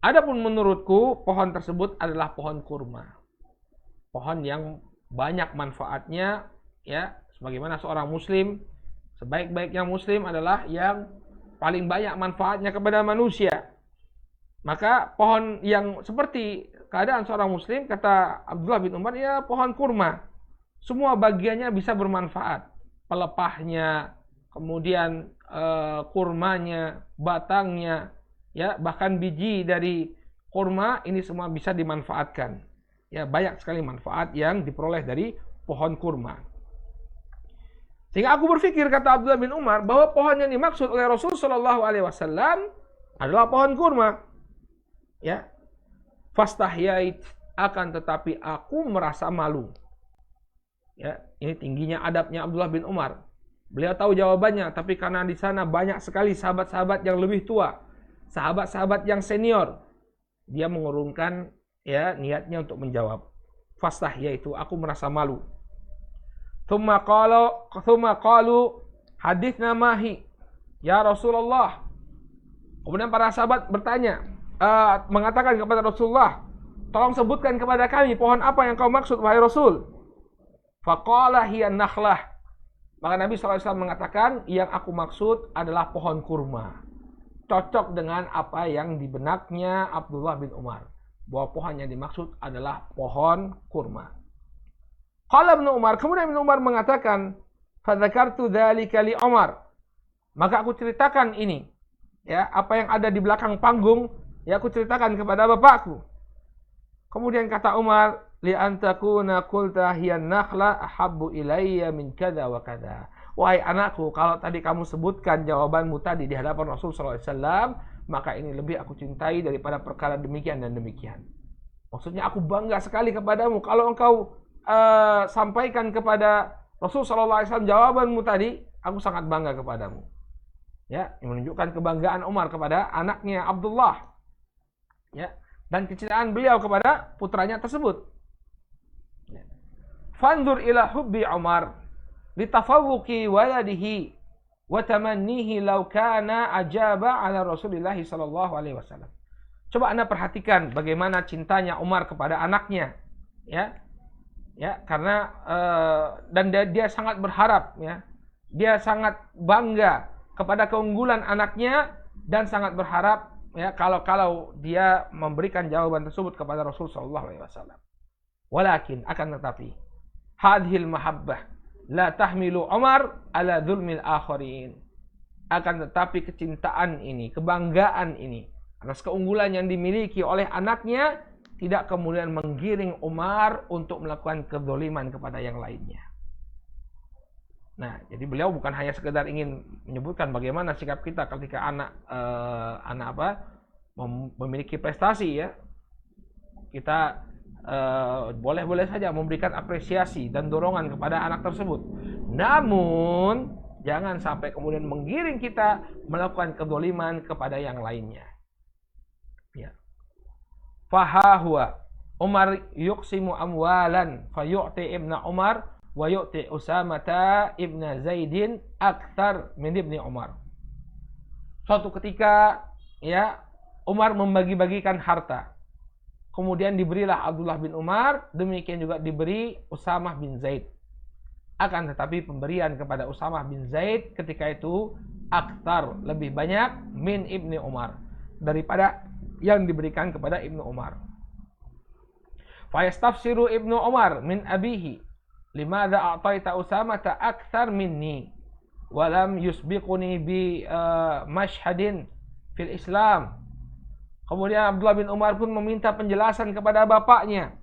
Adapun menurutku pohon tersebut adalah pohon kurma. Pohon yang banyak manfaatnya, ya, sebagaimana seorang muslim, sebaik-baiknya muslim adalah yang paling banyak manfaatnya kepada manusia. Maka pohon yang seperti keadaan seorang muslim, kata Abdullah bin Umar, ya pohon kurma. Semua bagiannya bisa bermanfaat. Pelepahnya, kemudian kurmanya, batangnya, ya, bahkan biji dari kurma ini semua bisa dimanfaatkan. Ya, banyak sekali manfaat yang diperoleh dari pohon kurma. Sehingga aku berpikir, kata Abdullah bin Umar, bahwa pohon yang dimaksud oleh Rasul sallallahu alaihi wasallam adalah pohon kurma. Ya. Fastahyait, akan tetapi aku merasa malu. Ya, ini tingginya adabnya Abdullah bin Umar. Beliau tahu jawabannya, tapi karena di sana banyak sekali sahabat-sahabat yang lebih tua, sahabat-sahabat yang senior, dia mengurungkan ya niatnya untuk menjawab. Fastahyaitu, aku merasa malu. Tsumma qalu haditsna mahi ya Rasulullah. Kemudian para sahabat bertanya, mengatakan kepada Rasulullah, tolong sebutkan kepada kami pohon apa yang kau maksud wahai Rasul. Faqala hiya nakhlah. Maka Nabi SAW mengatakan, yang aku maksud adalah pohon kurma. Cocok dengan apa yang di benaknya Abdullah bin Umar, bahwa pohon yang dimaksud adalah pohon kurma. Qala Ibnu Umar, kemudian Ibnu Umar mengatakan, fadzakartu dzalika li Umar. Maka aku ceritakan ini, ya, apa yang ada di belakang panggung, ya, aku ceritakan kepada bapakku. Kemudian kata Umar, li antakuna qulta hiya nakhla ahabbu ilayya min kadza wa kadza. Wahai anakku, kalau tadi kamu sebutkan jawabanmu tadi di hadapan Rasul sallallahu alaihi wasallam, maka ini lebih aku cintai daripada perkara demikian dan demikian. Maksudnya aku bangga sekali kepadamu. Kalau engkau sampaikan kepada Rasul sallallahu alaihi wasallam jawabanmu tadi, aku sangat bangga kepadamu. Ya, yang menunjukkan kebanggaan Umar kepada anaknya Abdullah. Ya, dan kecintaan beliau kepada putranya tersebut. fanzur ila hubbi Umar litafawuqi waladihi wa tamannihi law kana ajaba ala Rasulillah sallallahu alaihi wasallam. Coba Anda perhatikan bagaimana cintanya Umar kepada anaknya, ya. Ya, karena dan dia sangat berharap, ya. Dia sangat bangga kepada keunggulan anaknya dan sangat berharap, ya, kalau dia memberikan jawaban tersebut kepada Rasul sallallahu alaihi wasallam. Walakin akan tetapi hadhil mahabbah la tahmilu Umar ala dzulmil akharin. Akan tetapi kecintaan ini, kebanggaan ini atas keunggulan yang dimiliki oleh anaknya tidak kemudian menggiring Umar untuk melakukan kezaliman kepada yang lainnya. Nah, jadi beliau bukan hanya sekedar ingin menyebutkan bagaimana sikap kita ketika anak memiliki prestasi, ya. Kita boleh-boleh saja memberikan apresiasi dan dorongan kepada anak tersebut. Namun, jangan sampai kemudian menggiring kita melakukan kezaliman kepada yang lainnya. Ya. Fahahuwa Umar yuqsimu amwalan fayu'ti ibna Umar wa yu'ti Usamata ibna Zaidin akthar min ibni Umar. Suatu ketika, ya, Umar membagi-bagikan harta. Kemudian diberilah Abdullah bin Umar, demikian juga diberi Usamah bin Zaid. Akan tetapi pemberian kepada Usamah bin Zaid ketika itu akthar, lebih banyak, min ibni Umar, daripada yang diberikan kepada Ibnu Umar. Fayastafsiru Ibnu Umar min abihi limadza a'taita Usamata akthar minni wa lam yusbiquni bi mashhadin fil Islam. Kemudian Abdullah bin Umar pun meminta penjelasan kepada bapaknya.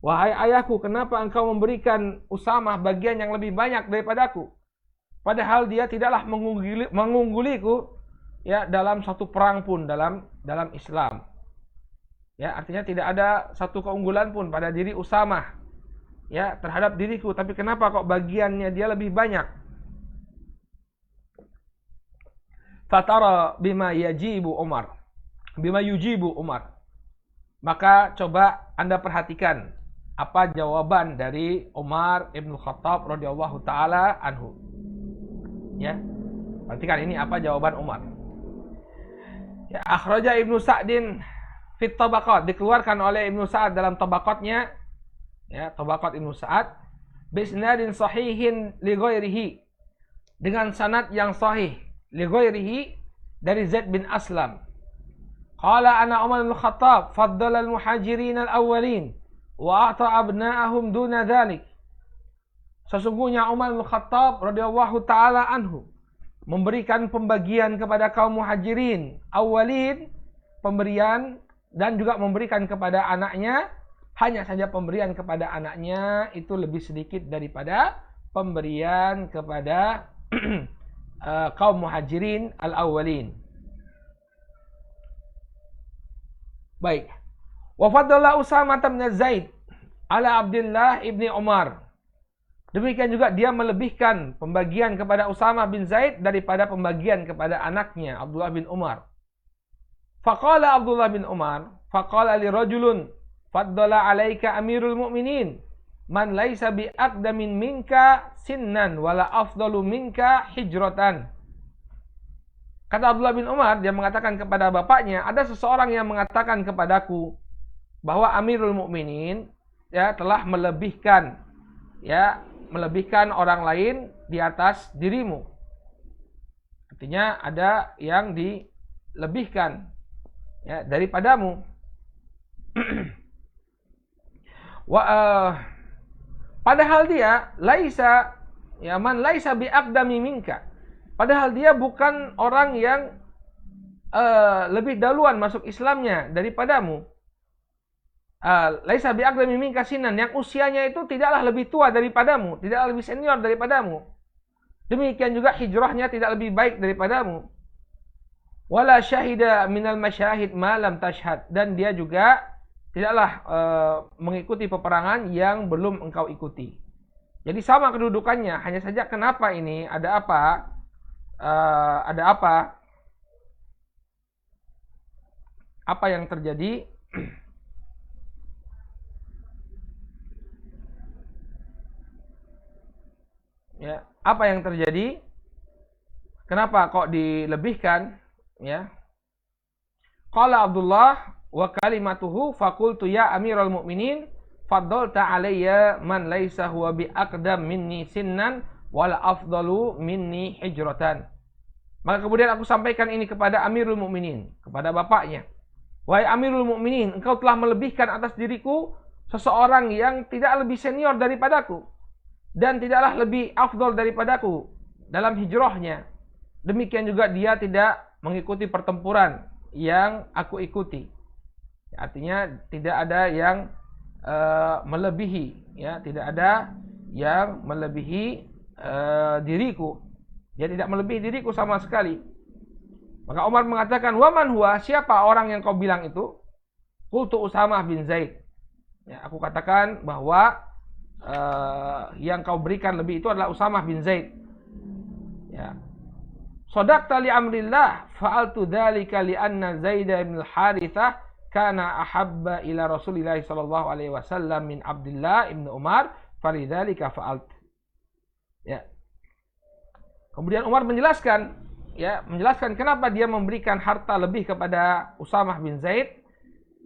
Wahai ayahku, kenapa engkau memberikan Usamah bagian yang lebih banyak daripadaku? Padahal dia tidaklah mengungguliku, ya, dalam satu perang pun dalam Islam. Ya, artinya tidak ada satu keunggulan pun pada diri Usamah, ya, terhadap diriku, tapi kenapa kok bagiannya dia lebih banyak? Fatara bima yujibu Umar. Maka coba Anda perhatikan apa jawaban dari Umar Ibn Khattab radhiyallahu taala anhu. Ya. Perhatikan ini apa jawaban Umar. Ya, akhraja Ibnu Sa'din fit Tabaqat, dikeluarkan oleh Ibnu Sa'ad dalam tabaqatnya, ya, Tabaqat Ibnu Sa'ad, bisnadin sahihin li ghairihi, dengan sanad yang sahih, li ghairihi, dari Zaid bin Aslam. Qala ana Umar bin Khattab faddala al-muhajirin al-awwalin wa a'ta abna'ahum duna dhalik. Sesungguhnya Umar bin Khattab radhiyallahu taala anhu memberikan pembagian kepada kaum muhajirin awalin, pemberian, dan juga memberikan kepada anaknya. Hanya saja pemberian kepada anaknya itu lebih sedikit daripada pemberian kepada kaum muhajirin al-awwalin. Baik. Wa faddala Usamah bin Zaid ala Abdullah ibni Umar. Demikian juga dia melebihkan pembagian kepada Usamah bin Zaid daripada pembagian kepada anaknya Abdullah bin Umar. Faqala Abdullah bin Umar, faqala li rajulun faddala alaika amirul mu'minin man laisa bi aqdamin minka sinnan wala afdalu minka hijratan. Kata Abdullah bin Umar, dia mengatakan kepada bapaknya, ada seseorang yang mengatakan kepadaku bahwa Amirul Mukminin, ya, telah melebihkan orang lain di atas dirimu. Artinya ada yang dilebihkan, ya, daripadamu. Padahal dia laisa, ya, man laisa bi aqdami minka. Padahal dia bukan orang yang lebih dahuluan masuk Islamnya daripadamu. Laisa bi aqdami minka sinan, yang usianya itu tidaklah lebih tua daripadamu, tidaklah lebih senior daripadamu. Demikian juga hijrahnya tidak lebih baik daripadamu. Wala syahida minal masyahid ma lam tashhad, dan dia juga tidaklah mengikuti peperangan yang belum engkau ikuti. Jadi sama kedudukannya, hanya saja kenapa ini ada apa? Apa yang terjadi? apa yang terjadi? Kenapa kok dilebihkan? Ya. Qala Abdullah wa kalimatuhu faqultu ya Amirul Mukminin faddalta alayya man laisa huwa bi aqdam minni sinnan wala afdalu minni hijratan. Maka kemudian aku sampaikan ini kepada Amirul Mukminin, kepada bapaknya. Wahai Amirul Mukminin, engkau telah melebihkan atas diriku seseorang yang tidak lebih senior daripadaku dan tidaklah lebih afdal daripadaku dalam hijrahnya. Demikian juga dia tidak mengikuti pertempuran yang aku ikuti. Artinya tidak ada yang melebihi, ya, tidak ada yang melebihi diriku. Dia tidak melebihi diriku sama sekali. Maka Umar mengatakan, "Waman huwa? Siapa orang yang kau bilang itu?" Qultu Usamah bin Zaid. Ya, aku katakan bahwa yang kau berikan lebih itu adalah Usamah bin Zaid. Ya. Shadaqta li amrillah fa'altu dzalika li anna Zaid bin al-Haritsah kana ahabba ila Rasulillah sallallahu alaihi wasallam min Abdullah ibn Umar, falidzalika fa'alt. Ya. Kemudian Umar menjelaskan kenapa dia memberikan harta lebih kepada Usamah bin Zaid.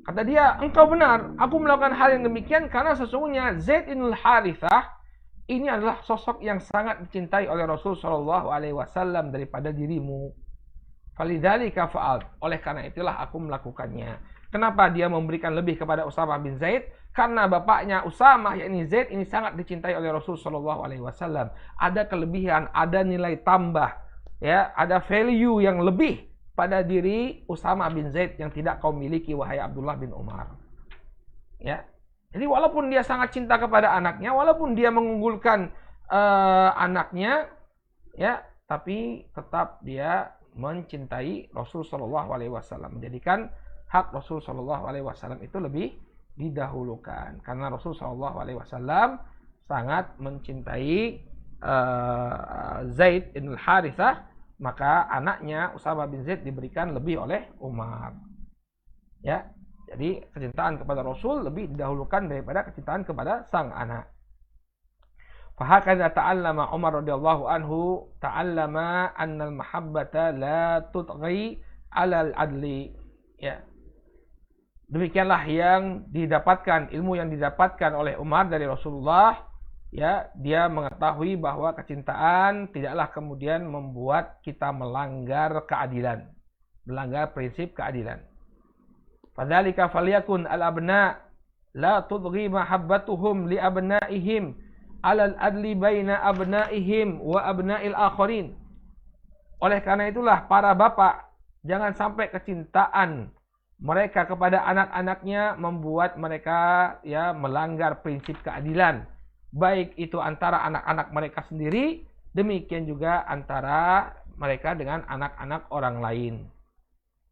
Kata dia, engkau benar, aku melakukan hal yang demikian karena sesungguhnya Zaid bin Harithah ini adalah sosok yang sangat dicintai oleh Rasul Shallallahu Alaihi Wasallam daripada dirimu. Falidzalika fa'alt. Oleh karena itulah aku melakukannya. Kenapa dia memberikan lebih kepada Usamah bin Zaid? Karena bapaknya Usamah, yakni Zaid, ini sangat dicintai oleh Rasul Shallallahu Alaihi Wasallam. Ada kelebihan, ada nilai tambah, ya, ada value yang lebih pada diri Usamah bin Zaid yang tidak kau miliki, wahai Abdullah bin Umar. Ya, jadi walaupun dia sangat cinta kepada anaknya, walaupun dia mengunggulkan anaknya, ya, tapi tetap dia mencintai Rasul Shallallahu Alaihi Wasallam, menjadikan hak Rasul Shallallahu Alaihi Wasallam itu lebih didahulukan karena Rasul Shallallahu Alaihi Wasallam sangat mencintai Zaid bin Harithah, maka anaknya Usamah bin Zaid diberikan lebih oleh Umar. Ya, jadi kecintaan kepada Rasul lebih didahulukan daripada kecintaan kepada sang anak. Fahakadha ta'allama Umar radhiyallahu anhu ta'allama anna al-mahabbata la tutghi 'ala al-'adli. Ya. Demikianlah yang didapatkan, ilmu yang didapatkan oleh Umar dari Rasulullah, ya, dia mengetahui bahwa kecintaan tidaklah kemudian membuat kita melanggar keadilan, melanggar prinsip keadilan. Fadzalika falyakun al-abna la tudghi mahabbatuhum li abnaihim 'ala al-adli baina abnaihim wa abnail akharin. Oleh karena itulah para bapak jangan sampai kecintaan mereka kepada anak-anaknya membuat mereka, ya, melanggar prinsip keadilan, baik itu antara anak-anak mereka sendiri, demikian juga antara mereka dengan anak-anak orang lain.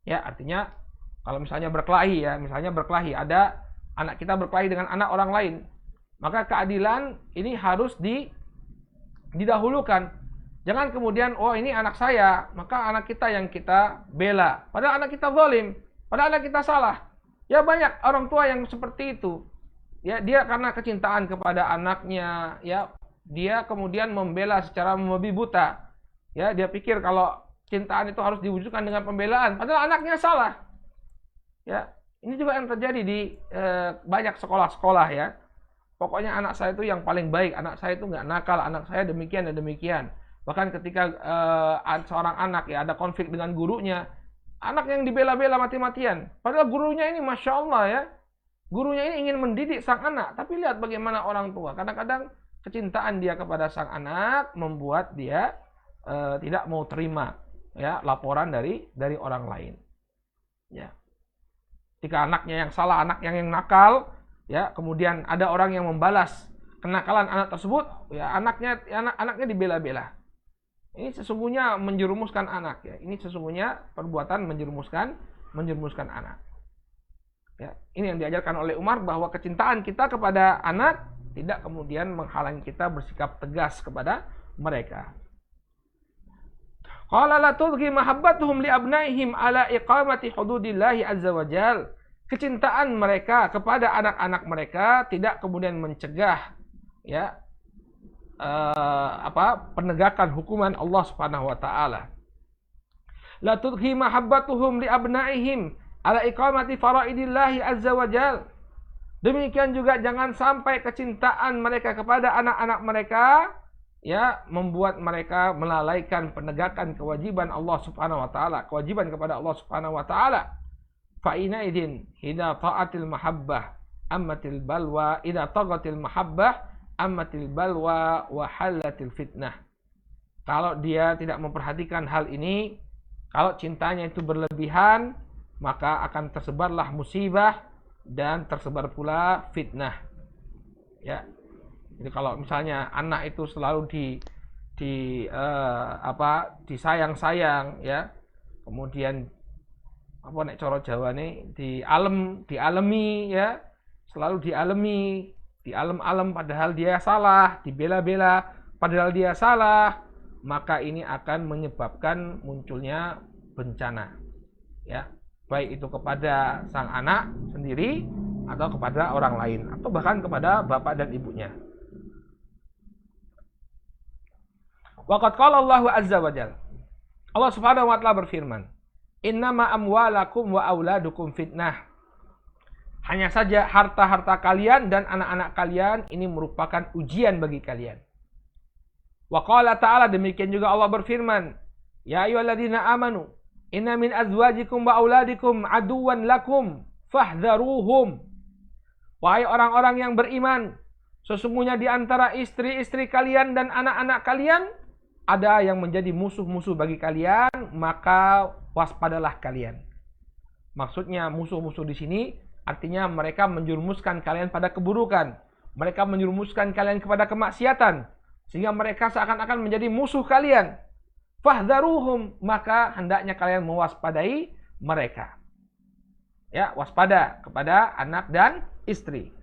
Ya, artinya kalau misalnya berkelahi, ya, misalnya berkelahi, ada anak kita berkelahi dengan anak orang lain, maka keadilan ini harus didahulukan. Jangan kemudian, oh ini anak saya, maka anak kita yang kita bela, padahal anak kita zalim, padahal anak kita salah. Ya, banyak orang tua yang seperti itu. Ya, dia karena kecintaan kepada anaknya, ya, dia kemudian membela secara membabi buta. Ya, dia pikir kalau cintaan itu harus diwujudkan dengan pembelaan, padahal anaknya salah. Ya, ini juga yang terjadi di banyak sekolah-sekolah, ya. Pokoknya anak saya itu yang paling baik, anak saya itu nggak nakal, anak saya demikian dan demikian. Bahkan ketika seorang anak, ya, ada konflik dengan gurunya, anak yang dibela-bela mati-matian. Padahal gurunya ini Masya Allah, ya, gurunya ini ingin mendidik sang anak. Tapi lihat bagaimana orang tua. Kadang-kadang kecintaan dia kepada sang anak membuat dia tidak mau terima, ya, laporan dari orang lain. Ya. Jika anaknya yang salah, anak yang nakal, ya, kemudian ada orang yang membalas kenakalan anak tersebut, ya, anaknya dibela-bela. Ini sesungguhnya menjerumuskan anak, ya. Ini sesungguhnya perbuatan menjerumuskan anak. Ya, ini yang diajarkan oleh Umar, bahwa kecintaan kita kepada anak tidak kemudian menghalangi kita bersikap tegas kepada mereka. Qala la tulghi mahabbatuhum li abnaihim ala iqamati hududillahi azza wajal. Kecintaan mereka kepada anak-anak mereka tidak kemudian mencegah, ya, penegakan hukuman Allah Subhanahu wa taala. La tudhi mahabbatuhum li abnaihim ala iqamati faraidillahi azza wa jal. Demikian juga jangan sampai kecintaan mereka kepada anak-anak mereka ya membuat mereka melalaikan penegakan kewajiban Allah Subhanahu wa taala, kewajiban kepada Allah Subhanahu wa taala. Fa ina idin hida ta'atil mahabbah ammatil balwa ida taghatil mahabbah ammatil balwa wa halatil fitnah. Kalau dia tidak memperhatikan hal ini, kalau cintanya itu berlebihan, maka akan tersebarlah musibah dan tersebar pula fitnah. Ya. Jadi kalau misalnya anak itu selalu disayang-sayang ya, kemudian nek coro Jawa nih dialemi ya, selalu dialem-alem padahal dia salah, dibela-bela padahal dia salah, maka ini akan menyebabkan munculnya bencana ya, baik itu kepada sang anak sendiri atau kepada orang lain atau bahkan kepada bapak dan ibunya. Waqad qala Allahu azza wa jalla, Allah Subhanahu wa taala berfirman, innama amwalakum wa auladukum fitnah. Hanya saja harta-harta kalian dan anak-anak kalian ini merupakan ujian bagi kalian. Wa qala ta'ala, demikian juga Allah berfirman, ya ayyuhalladzina amanu inna min azwajikum wa auladikum aduwan lakum fahdharuhum. Wahai orang-orang yang beriman, sesungguhnya di antara istri-istri kalian dan anak-anak kalian ada yang menjadi musuh-musuh bagi kalian, maka waspadalah kalian. Maksudnya musuh-musuh di sini artinya mereka menjerumuskan kalian pada keburukan, mereka menjerumuskan kalian kepada kemaksiatan, sehingga mereka seakan-akan menjadi musuh kalian. Fahdharuhum, maka hendaknya kalian mewaspadai mereka. Ya, waspada kepada anak dan istri.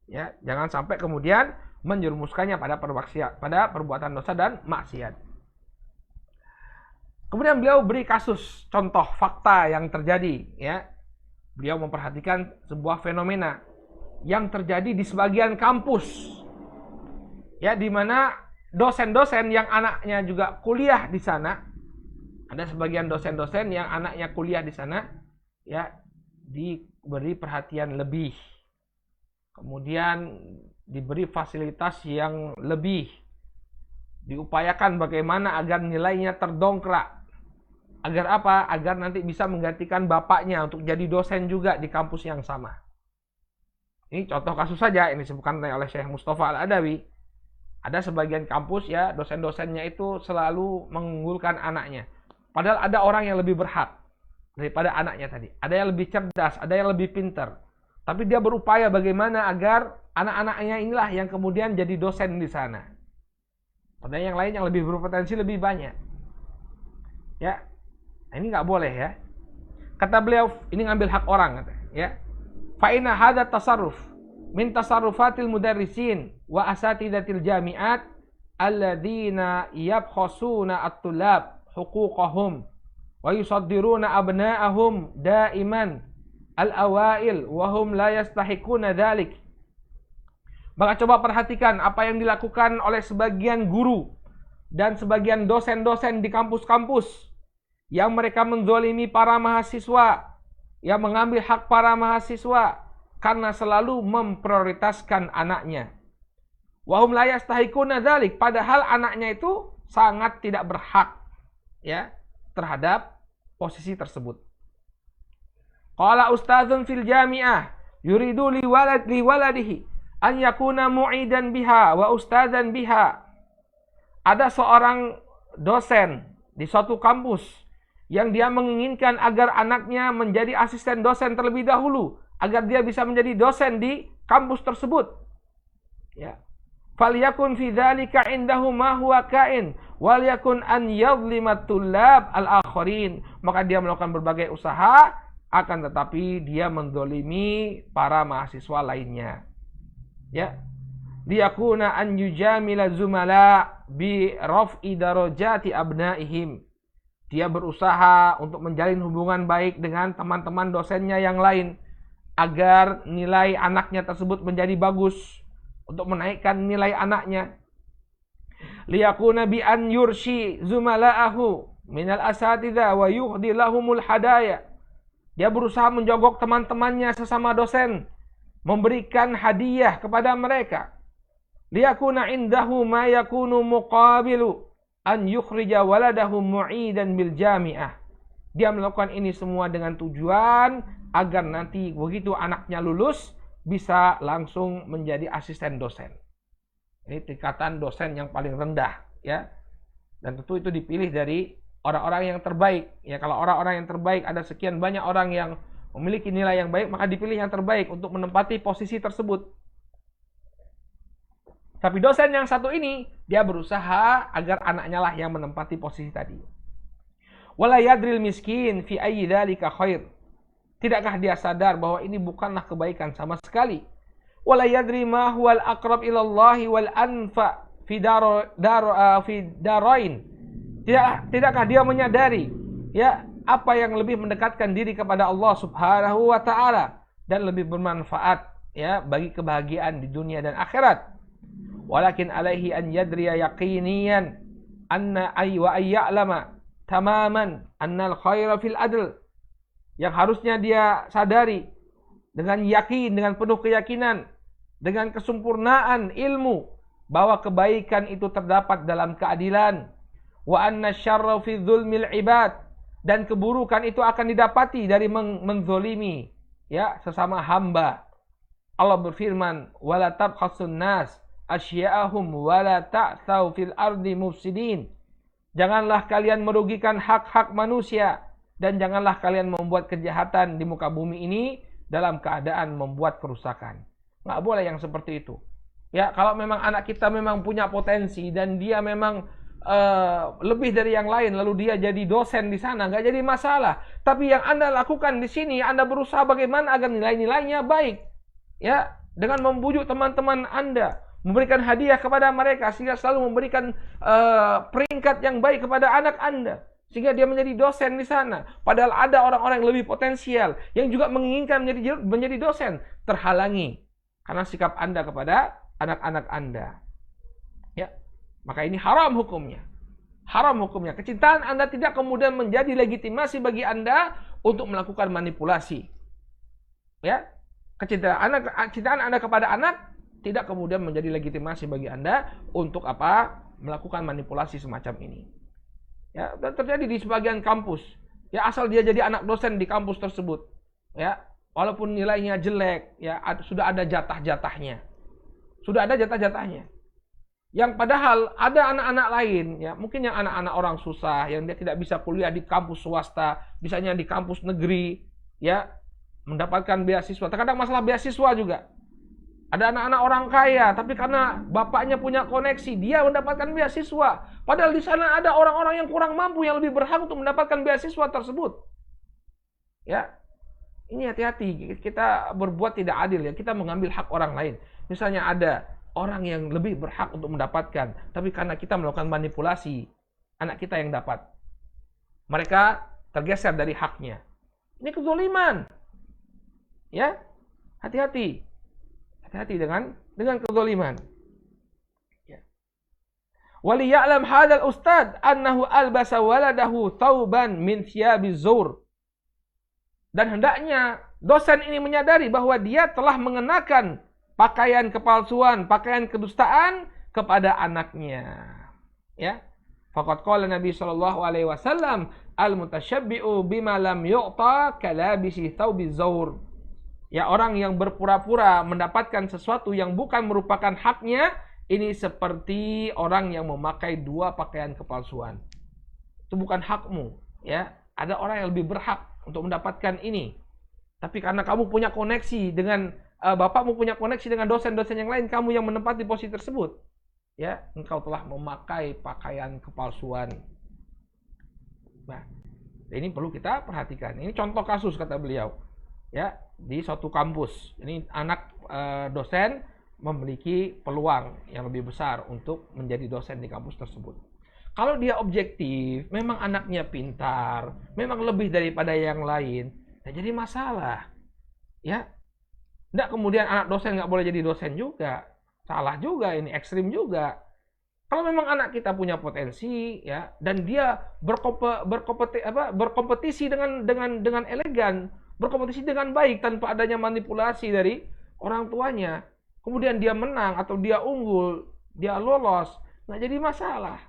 Ya, jangan sampai kemudian menjerumuskannya pada perbuatan dosa dan maksiat. Kemudian beliau beri kasus, contoh fakta yang terjadi. Ya, beliau memperhatikan sebuah fenomena yang terjadi di sebagian kampus. Ya, di mana dosen-dosen yang anaknya juga kuliah di sana, ada sebagian dosen-dosen yang anaknya kuliah di sana, ya, diberi perhatian lebih. Kemudian diberi fasilitas yang lebih, diupayakan bagaimana agar nilainya terdongkrak. Agar apa? Agar nanti bisa menggantikan bapaknya untuk jadi dosen juga di kampus yang sama. Ini contoh kasus saja, ini disebutkan oleh Syekh Mustafa Al-Adawi. Ada sebagian kampus ya, dosen-dosennya itu selalu mengunggulkan anaknya. Padahal ada orang yang lebih berhak daripada anaknya tadi. Ada yang lebih cerdas, ada yang lebih pintar. Tapi dia berupaya bagaimana agar anak-anaknya inilah yang kemudian jadi dosen di sana. Padahal yang lain yang lebih berpotensi lebih banyak. Ya, nah, ini nggak boleh ya. Kata beliau, ini ngambil hak orang, kata, ya. Fa inna hadza tasarruf min tasarrufatil mudarrisin wa asatidatil jami'at alladzina yabkhasuna at-tullab huquqahum wa yusaddiruna abna'ahum daiman al-awail wa hum la yastahiquna dzalik. Maka coba perhatikan apa yang dilakukan oleh sebagian guru dan sebagian dosen-dosen di kampus-kampus yang mereka menzolimi para mahasiswa, yang mengambil hak para mahasiswa karena selalu memprioritaskan anaknya. Wa hum la yastahiquna dzalik, padahal anaknya itu sangat tidak berhak ya terhadap posisi tersebut. Qala ustadzun fil jami'ah yuridu li waladihi an yakuna mu'idan biha wa ustadzan biha. Ada seorang dosen di suatu kampus yang dia menginginkan agar anaknya menjadi asisten dosen terlebih dahulu, agar dia bisa menjadi dosen di kampus tersebut. Ya. Falyakun fi dzalika indahu ma huwa kain wal yakun an yadhlimat tullab al-akharin. Maka dia melakukan berbagai usaha, akan tetapi dia menzalimi para mahasiswa lainnya. Ya. Liyakuna an yujamila zumala bi raf'i darajati abnaihim. Dia berusaha untuk menjalin hubungan baik dengan teman-teman dosennya yang lain agar nilai anaknya tersebut menjadi bagus, untuk menaikkan nilai anaknya. liyakuna bi an yurshi zumala'ahu minal asatidza wa yuhdi lahumul hadaya. Dia berusaha menjogok teman-temannya sesama dosen, memberikan hadiah kepada mereka. Liyakuna indahu ma yakunu muqabilu an yukhrija waladahu mu'idan bil jami'ah. Dia melakukan ini semua dengan tujuan agar nanti begitu anaknya lulus bisa langsung menjadi asisten dosen. Ini tingkatan dosen yang paling rendah, ya. Dan tentu itu dipilih dari orang-orang yang terbaik. Ya, kalau orang-orang yang terbaik ada sekian banyak orang yang memiliki nilai yang baik, maka dipilih yang terbaik untuk menempati posisi tersebut. Tapi dosen yang satu ini, dia berusaha agar anaknya lah yang menempati posisi tadi. Wala yadril miskin fi ayyi dzalika khair. Tidakkah dia sadar bahwa ini bukanlah kebaikan sama sekali? Wala yadri ma huwal aqrab ila Allah wal anfa fi darain. Tidakkah dia menyadari ya apa yang lebih mendekatkan diri kepada Allah Subhanahu wa taala dan lebih bermanfaat ya bagi kebahagiaan di dunia dan akhirat. Walakin alaihi an yadriya yaqiniyan anna ay wa ayya'lama tamaman annal khaira fil adl. Yang harusnya dia sadari dengan yakin, dengan penuh keyakinan, dengan kesempurnaan ilmu bahwa kebaikan itu terdapat dalam keadilan. Wa anna syarra fi dzulmil ibad, dan keburukan itu akan didapati dari menzolimi ya sesama hamba. Allah berfirman, wala tabkhasun nas asya'ahum wala ta'tsaw fil ardi mufsidin. Janganlah kalian merugikan hak-hak manusia dan janganlah kalian membuat kejahatan di muka bumi ini dalam keadaan membuat kerusakan. Nggak boleh yang seperti itu. Ya, kalau memang anak kita memang punya potensi dan dia memang lebih dari yang lain, lalu dia jadi dosen di sana, nggak jadi masalah. Tapi yang Anda lakukan di sini, Anda berusaha bagaimana agar nilai-nilainya baik. Ya, dengan membujuk teman-teman Anda, memberikan hadiah kepada mereka sehingga selalu memberikan peringkat yang baik kepada anak Anda. Sehingga dia menjadi dosen di sana. Padahal ada orang-orang yang lebih potensial yang juga menginginkan menjadi dosen, terhalangi karena sikap Anda kepada anak-anak Anda. Ya, maka ini haram hukumnya. Haram hukumnya. Kecintaan Anda tidak kemudian menjadi legitimasi bagi Anda untuk melakukan manipulasi. Ya, kecintaan Anda kepada anak tidak kemudian menjadi legitimasi bagi Anda untuk apa? Melakukan manipulasi semacam ini. Ya, dan terjadi di sebagian kampus. Ya, asal dia jadi anak dosen di kampus tersebut. Ya, walaupun nilainya jelek, ya sudah ada jatah-jatahnya. Sudah ada jatah-jatahnya. Yang padahal ada anak-anak lain, ya mungkin yang anak-anak orang susah, yang dia tidak bisa kuliah di kampus swasta, bisanya di kampus negeri, ya mendapatkan beasiswa. Terkadang masalah beasiswa juga. Ada anak-anak orang kaya, tapi karena bapaknya punya koneksi, dia mendapatkan beasiswa. Padahal di sana ada orang-orang yang kurang mampu, yang lebih berhak untuk mendapatkan beasiswa tersebut. Ya, ini hati-hati. Kita berbuat tidak adil ya. Kita mengambil hak orang lain. Misalnya ada orang yang lebih berhak untuk mendapatkan, tapi karena kita melakukan manipulasi, anak kita yang dapat. Mereka tergeser dari haknya. Ini kezaliman. Ya, hati-hati. Hati-hati dengan kezaliman. Ya. Wali ya'lam hadzal ustad annahu albasa waladahu thawban min thiyabiz zur. Dan hendaknya dosen ini menyadari bahwa dia telah mengenakan pakaian kepalsuan, pakaian kedustaan kepada anaknya. Ya. Faqad qala Nabi sallallahu alaihi wasallam al-mutasyabbi'u bima lam yu'ta kalabisi thawbiz zur. Ya, orang yang berpura-pura mendapatkan sesuatu yang bukan merupakan haknya, ini seperti orang yang memakai dua pakaian kepalsuan. Itu bukan hakmu, ya. Ada orang yang lebih berhak untuk mendapatkan ini. Tapi karena kamu punya koneksi dengan bapakmu punya koneksi dengan dosen-dosen yang lain, kamu yang menempati posisi tersebut, ya, engkau telah memakai pakaian kepalsuan. Nah, ini perlu kita perhatikan. Ini contoh kasus kata beliau. Ya, di suatu kampus. Ini anak dosen memiliki peluang yang lebih besar untuk menjadi dosen di kampus tersebut. Kalau dia objektif, memang anaknya pintar, memang lebih daripada yang lain, nah jadi masalah. Ya, nggak kemudian anak dosen nggak boleh jadi dosen juga. Salah juga, ini ekstrim juga. Kalau memang anak kita punya potensi ya dan dia berkompetisi dengan elegan, berkompetisi dengan baik tanpa adanya manipulasi dari orang tuanya, kemudian dia menang atau dia unggul, dia lolos, nggak jadi masalah.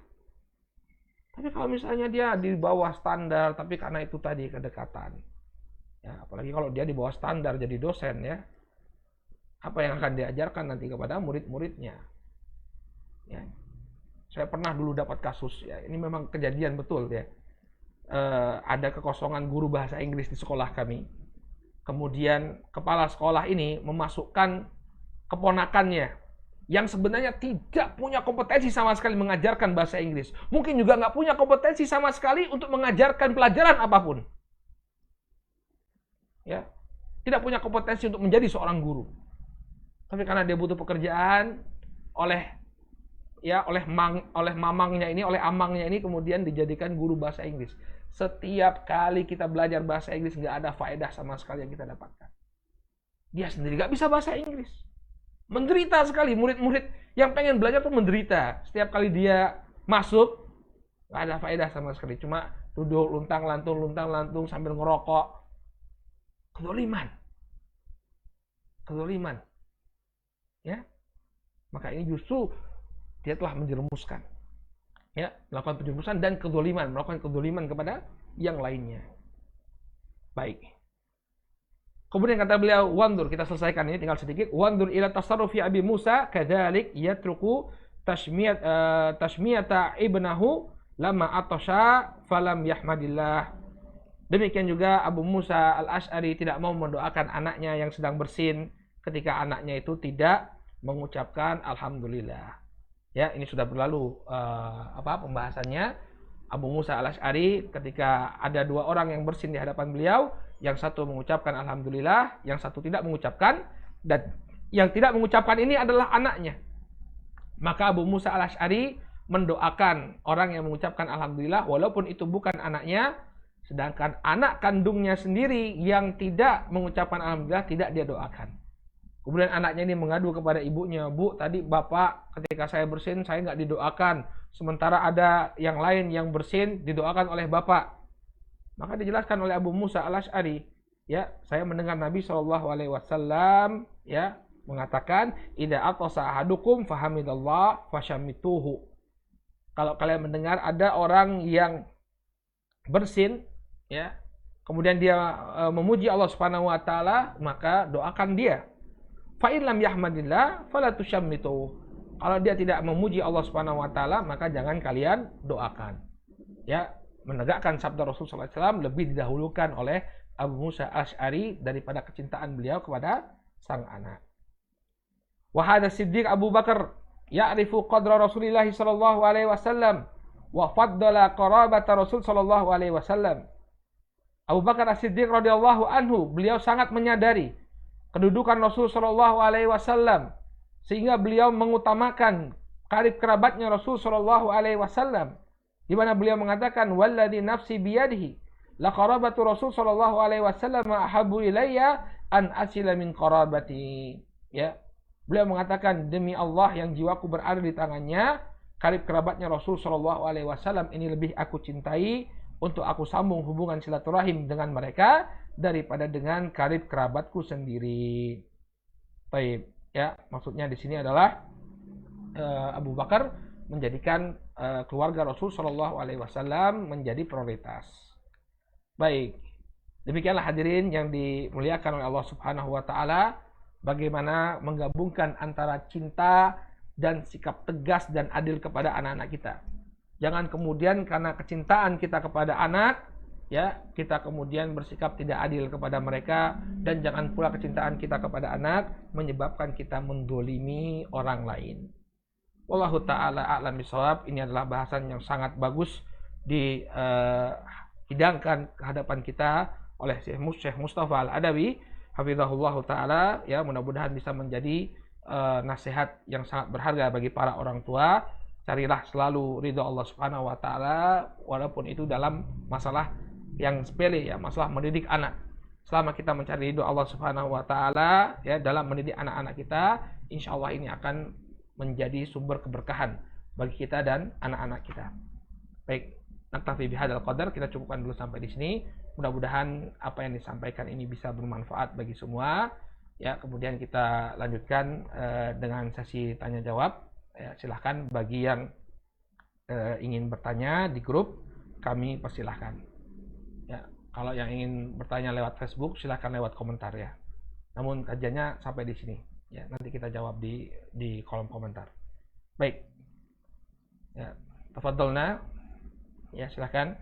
Tapi kalau misalnya dia di bawah standar, tapi karena itu tadi kedekatan, ya apalagi kalau dia di bawah standar jadi dosen ya, apa yang akan diajarkan nanti kepada murid-muridnya? Ya. Saya pernah dulu dapat kasus ya, ini memang kejadian betul ya. Ada kekosongan guru bahasa Inggris di sekolah kami. Kemudian kepala sekolah ini memasukkan keponakannya yang sebenarnya tidak punya kompetensi sama sekali mengajarkan bahasa Inggris. Mungkin juga nggak punya kompetensi sama sekali untuk mengajarkan pelajaran apapun. Ya, tidak punya kompetensi untuk menjadi seorang guru. Tapi karena dia butuh pekerjaan, oleh mamangnya ini, oleh amangnya ini kemudian dijadikan guru bahasa Inggris. Setiap kali kita belajar bahasa Inggris nggak ada faedah sama sekali yang kita dapatkan. Dia sendiri nggak bisa bahasa Inggris. Menderita sekali, murid-murid yang pengen belajar tuh menderita. Setiap kali dia masuk nggak ada faedah sama sekali. Cuma duduk luntang-lantung sambil ngerokok. Kezaliman. Ya. Maka ini justru dia telah menjerumuskan, ya, melakukan penjerumusan dan melakukan kedzaliman kepada yang lainnya. Baik. Kemudian kata beliau, wandur, kita selesaikan ini tinggal sedikit. Wandur ila tasarrufi Abi Musa kadzalik yatruku tashmiyata ibnahu lama atasha falam yahmadillah. Demikian juga Abu Musa Al-Asy'ari tidak mau mendoakan anaknya yang sedang bersin ketika anaknya itu tidak mengucapkan alhamdulillah. Ya, ini sudah berlalu pembahasannya. Abu Musa Al-Asy'ari ketika ada dua orang yang bersin di hadapan beliau, yang satu mengucapkan alhamdulillah, yang satu tidak mengucapkan, dan yang tidak mengucapkan ini adalah anaknya. Maka Abu Musa Al-Asy'ari mendoakan orang yang mengucapkan alhamdulillah walaupun itu bukan anaknya, sedangkan anak kandungnya sendiri yang tidak mengucapkan alhamdulillah tidak dia doakan. Kemudian anaknya ini mengadu kepada ibunya, Bu, tadi bapak ketika saya bersin saya nggak didoakan, sementara ada yang lain yang bersin didoakan oleh bapak. Maka dijelaskan oleh Abu Musa Al-Asy'ari, ya, saya mendengar Nabi SAW ya mengatakan, idza atasa ahadukum fahamidallah fashamituhu. Kalau kalian mendengar ada orang yang bersin, ya, kemudian dia memuji Allah Subhanahu wa taala, maka doakan dia. Fa'in lam yahmadillah fala tushammitu. Kalau dia tidak memuji Allah Subhanahu wa taala, maka jangan kalian doakan. Ya, menegakkan sabda Rasulullah SAW lebih didahulukan oleh Abu Musa Al-Asy'ari daripada kecintaan beliau kepada sang anak. Wa hadha Siddiq Abu Bakar ya'rifu qadra Rasulillah sallallahu alaihi wasallam wa faddala qarabata Rasul sallallahu alaihi wasallam. Abu Bakar As-Siddiq radhiyallahu anhu, beliau sangat menyadari kedudukan Rasul Shallallahu Alaihi Wasallam sehingga beliau mengutamakan karib kerabatnya Rasul Shallallahu Alaihi Wasallam, di mana beliau mengatakan walladzi nafsi biyadihi la qarabatu Rasul Shallallahu Alaihi Wasallam ahabbu ilayya an asila min qarabati. Ya, beliau mengatakan demi Allah yang jiwaku berada di tangannya, karib kerabatnya Rasul Shallallahu Alaihi Wasallam ini lebih aku cintai untuk aku sambung hubungan silaturahim dengan mereka daripada dengan karib kerabatku sendiri. Baik, ya, maksudnya di sini adalah Abu Bakar menjadikan keluarga Rasul Shallallahu Alaihi Wasallam menjadi prioritas. Baik, demikianlah hadirin yang dimuliakan oleh Allah Subhanahu Wa Taala, bagaimana menggabungkan antara cinta dan sikap tegas dan adil kepada anak-anak kita. Jangan kemudian karena kecintaan kita kepada anak, ya, kita kemudian bersikap tidak adil kepada mereka, dan jangan pula kecintaan kita kepada anak menyebabkan kita mendolimi orang lain. Wallahu ta'ala a'lam bishawab. Ini adalah bahasan yang sangat bagus dihidangkan ke hadapan kita oleh Syekh Mustafa Al-Adawi hafizahullah ta'ala, ya, mudah-mudahan bisa menjadi nasihat yang sangat berharga bagi para orang tua. Carilah selalu ridha Allah Subhanahu wa taala walaupun itu dalam masalah yang sepele, ya, masalah mendidik anak. Selama kita mencari ridha Allah Subhanahu wa taala, ya, dalam mendidik anak-anak kita, insyaallah ini akan menjadi sumber keberkahan bagi kita dan anak-anak kita. Baik, naktafi bihadzal qadar, kita cukupkan dulu sampai di sini. Mudah-mudahan apa yang disampaikan ini bisa bermanfaat bagi semua. Ya, kemudian kita lanjutkan dengan sesi tanya jawab. Ya, silahkan bagi yang ingin bertanya di grup, kami persilahkan. Ya, kalau yang ingin bertanya lewat Facebook, silahkan lewat komentar ya. Namun kajiannya sampai di sini. Ya, nanti kita jawab di kolom komentar. Baik. Ya, tafadholna. Ya, silahkan.